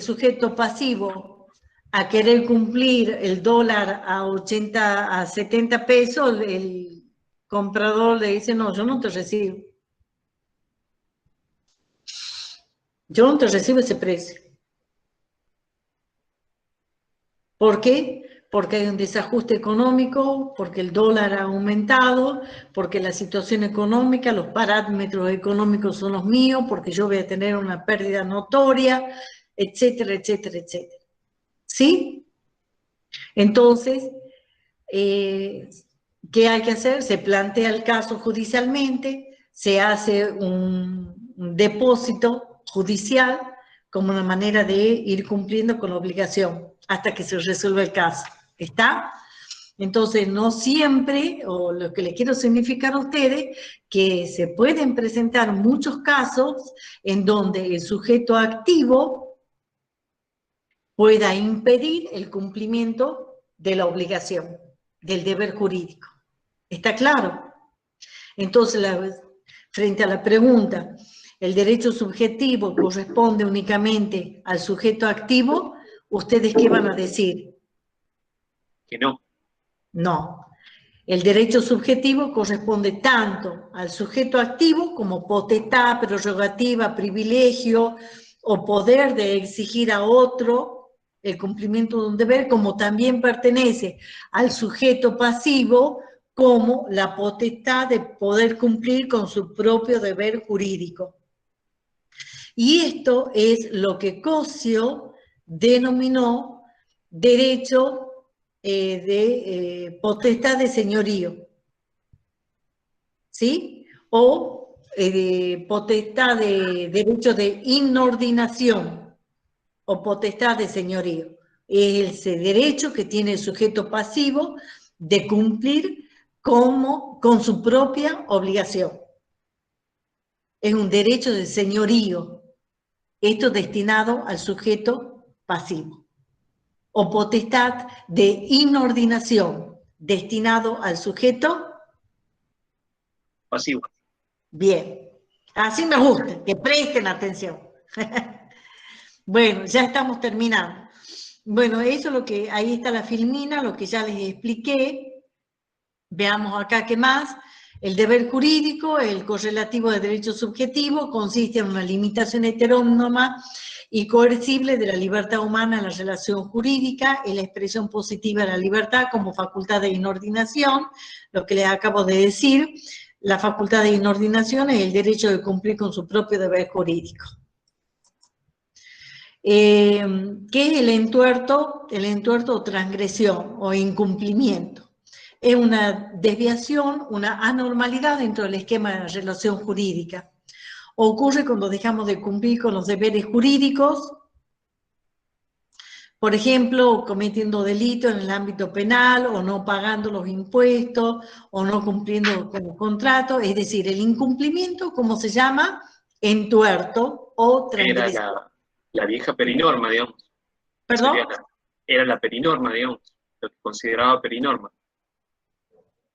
sujeto pasivo a querer cumplir el dólar a 70 pesos, el comprador le dice, no, yo no te recibo. Yo no te recibo ese precio. ¿Por qué? Porque hay un desajuste económico, porque el dólar ha aumentado, porque la situación económica, los parámetros económicos son los míos, porque yo voy a tener una pérdida notoria, etcétera, etcétera, etcétera. ¿Sí? Entonces, ¿qué hay que hacer? Se plantea el caso judicialmente, se hace un depósito judicial como una manera de ir cumpliendo con la obligación hasta que se resuelva el caso. ¿Está? Entonces, no siempre, o lo que les quiero significar a ustedes, que se pueden presentar muchos casos en donde el sujeto activo pueda impedir el cumplimiento de la obligación, del deber jurídico. ¿Está claro? Entonces, frente a la pregunta, ¿el derecho subjetivo corresponde únicamente al sujeto activo? ¿Ustedes qué van a decir? Que no. No. El derecho subjetivo corresponde tanto al sujeto activo como potestad, prerrogativa, privilegio o poder de exigir a otro el cumplimiento de un deber, como también pertenece al sujeto pasivo como la potestad de poder cumplir con su propio deber jurídico. Y esto es lo que Cosio denominó derecho de potestad de señorío, ¿sí? O potestad de derecho de inordinación o potestad de señorío. Es ese derecho que tiene el sujeto pasivo de cumplir con su propia obligación. Es un derecho de señorío, esto destinado al sujeto pasivo. O potestad de inordinación, destinado al sujeto pasivo. Bien, así me gusta, que presten atención. Bueno, ya estamos terminando. Bueno, eso es lo que, ahí está la filmina, lo que ya les expliqué. Veamos acá qué más. El deber jurídico, el correlativo de derecho subjetivo, consiste en una limitación heterónoma y coercible de la libertad humana en la relación jurídica, y la expresión positiva de la libertad como facultad de inordinación, lo que les acabo de decir. La facultad de inordinación es el derecho de cumplir con su propio deber jurídico. ¿Qué es el entuerto? El entuerto o transgresión o incumplimiento. Es una desviación, una anormalidad dentro del esquema de la relación jurídica. Ocurre cuando dejamos de cumplir con los deberes jurídicos, por ejemplo, cometiendo delitos en el ámbito penal, o no pagando los impuestos, o no cumpliendo con los contratos. Es decir, el incumplimiento, ¿cómo se llama? Entuerto o transgresión. Era la vieja perinorma, digamos. ¿Perdón? Era la perinorma, digamos, lo que consideraba perinorma.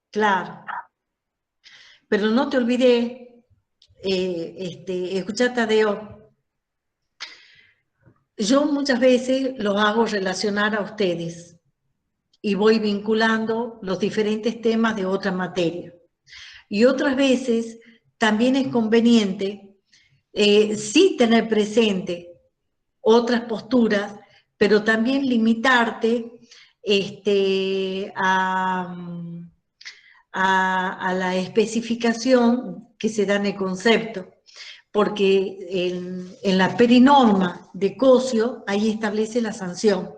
Claro. Pero no te olvides, escuchá, Tadeo, yo muchas veces los hago relacionar a ustedes y voy vinculando los diferentes temas de otra materia. Y otras veces también es conveniente sí tener presente otras posturas, pero también limitarte a la especificación que se da en el concepto. Porque en la perinorma de Cosio, ahí establece la sanción.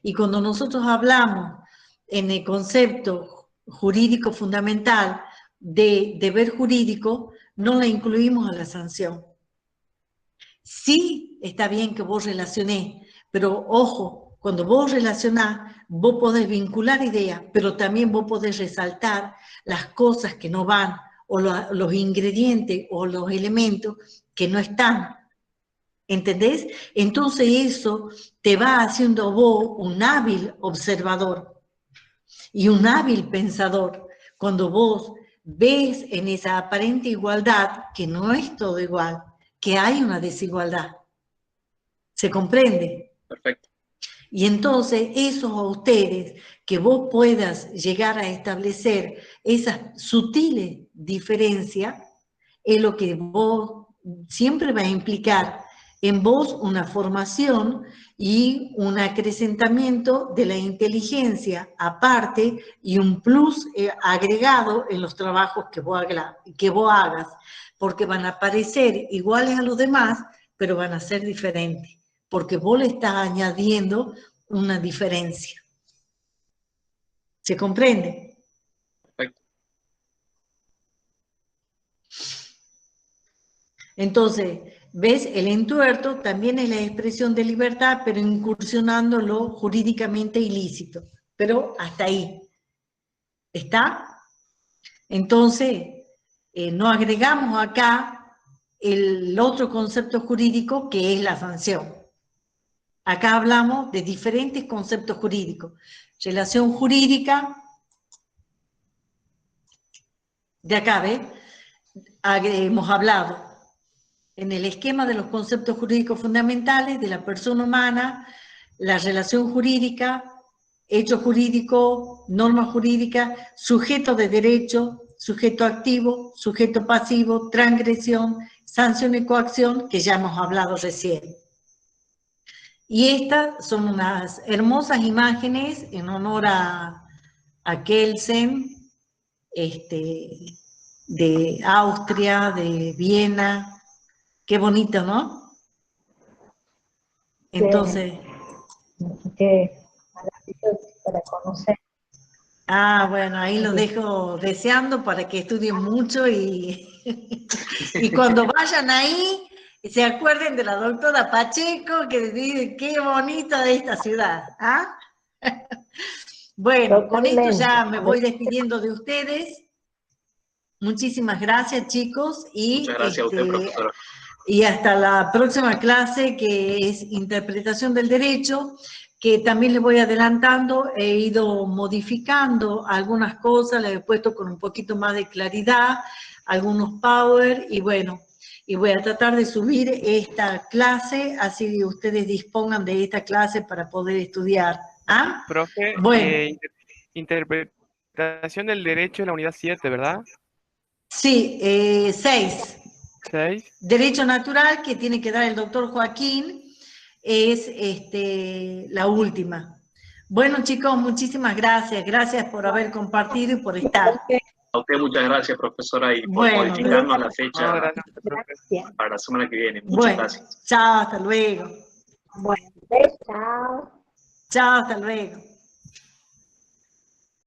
Y cuando nosotros hablamos en el concepto jurídico fundamental de deber jurídico, no la incluimos a la sanción. Sí, está bien que vos relacionés, pero ojo, cuando vos relacionás, vos podés vincular ideas, pero también vos podés resaltar las cosas que no van, o los ingredientes o los elementos que no están. ¿Entendés? Entonces eso te va haciendo vos un hábil observador y un hábil pensador. Cuando vos ves en esa aparente igualdad que no es todo igual, que hay una desigualdad. ¿Se comprende? Perfecto. Y entonces eso a ustedes, que vos puedas llegar a establecer esas sutiles diferencias, es lo que vos siempre va a implicar en vos una formación y un acrecentamiento de la inteligencia aparte y un plus agregado en los trabajos que vos hagas, porque van a parecer iguales a los demás, pero van a ser diferentes, porque vos le estás añadiendo una diferencia. ¿Se comprende? Perfecto. Entonces, ¿ves? El entuerto también es la expresión de libertad, pero incursionando lo jurídicamente ilícito. Pero hasta ahí. ¿Está? Entonces, no agregamos acá el otro concepto jurídico que es la sanción. Acá hablamos de diferentes conceptos jurídicos. Relación jurídica, de acá, ¿ves? Hemos hablado en el esquema de los conceptos jurídicos fundamentales de la persona humana, la relación jurídica, hecho jurídico, norma jurídica, sujeto de derecho, sujeto activo, sujeto pasivo, transgresión, sanción y coacción, que ya hemos hablado recién. Y estas son unas hermosas imágenes en honor a Kelsen, de Austria, de Viena. Qué bonito, ¿no? Entonces... Qué maravilloso para conocer. Ah, bueno, ahí los dejo deseando para que estudien mucho y cuando vayan ahí se acuerden de la doctora Pacheco que dice qué bonita de esta ciudad. ¿Ah? Bueno, con esto ya me voy despidiendo de ustedes. Muchísimas gracias, chicos. Muchas gracias a usted, profesora. Y hasta la próxima clase, que es Interpretación del Derecho, que también les voy adelantando, he ido modificando algunas cosas, les he puesto con un poquito más de claridad, algunos power, y bueno, y voy a tratar de subir esta clase, así ustedes dispongan de esta clase para poder estudiar. ¿Ah? Profe, bueno. Interpretación del derecho de la unidad 7, ¿verdad? Sí, 6. 6. Derecho natural, que tiene que dar el doctor Joaquín, es la última. Bueno, chicos, muchísimas gracias. Gracias por haber compartido y por estar. A usted muchas gracias, profesora, y por bueno, modificarnos la fecha gracias. para la semana que viene. Muchas bueno, gracias. Chao, hasta luego. Bueno, chao. Chao, hasta luego.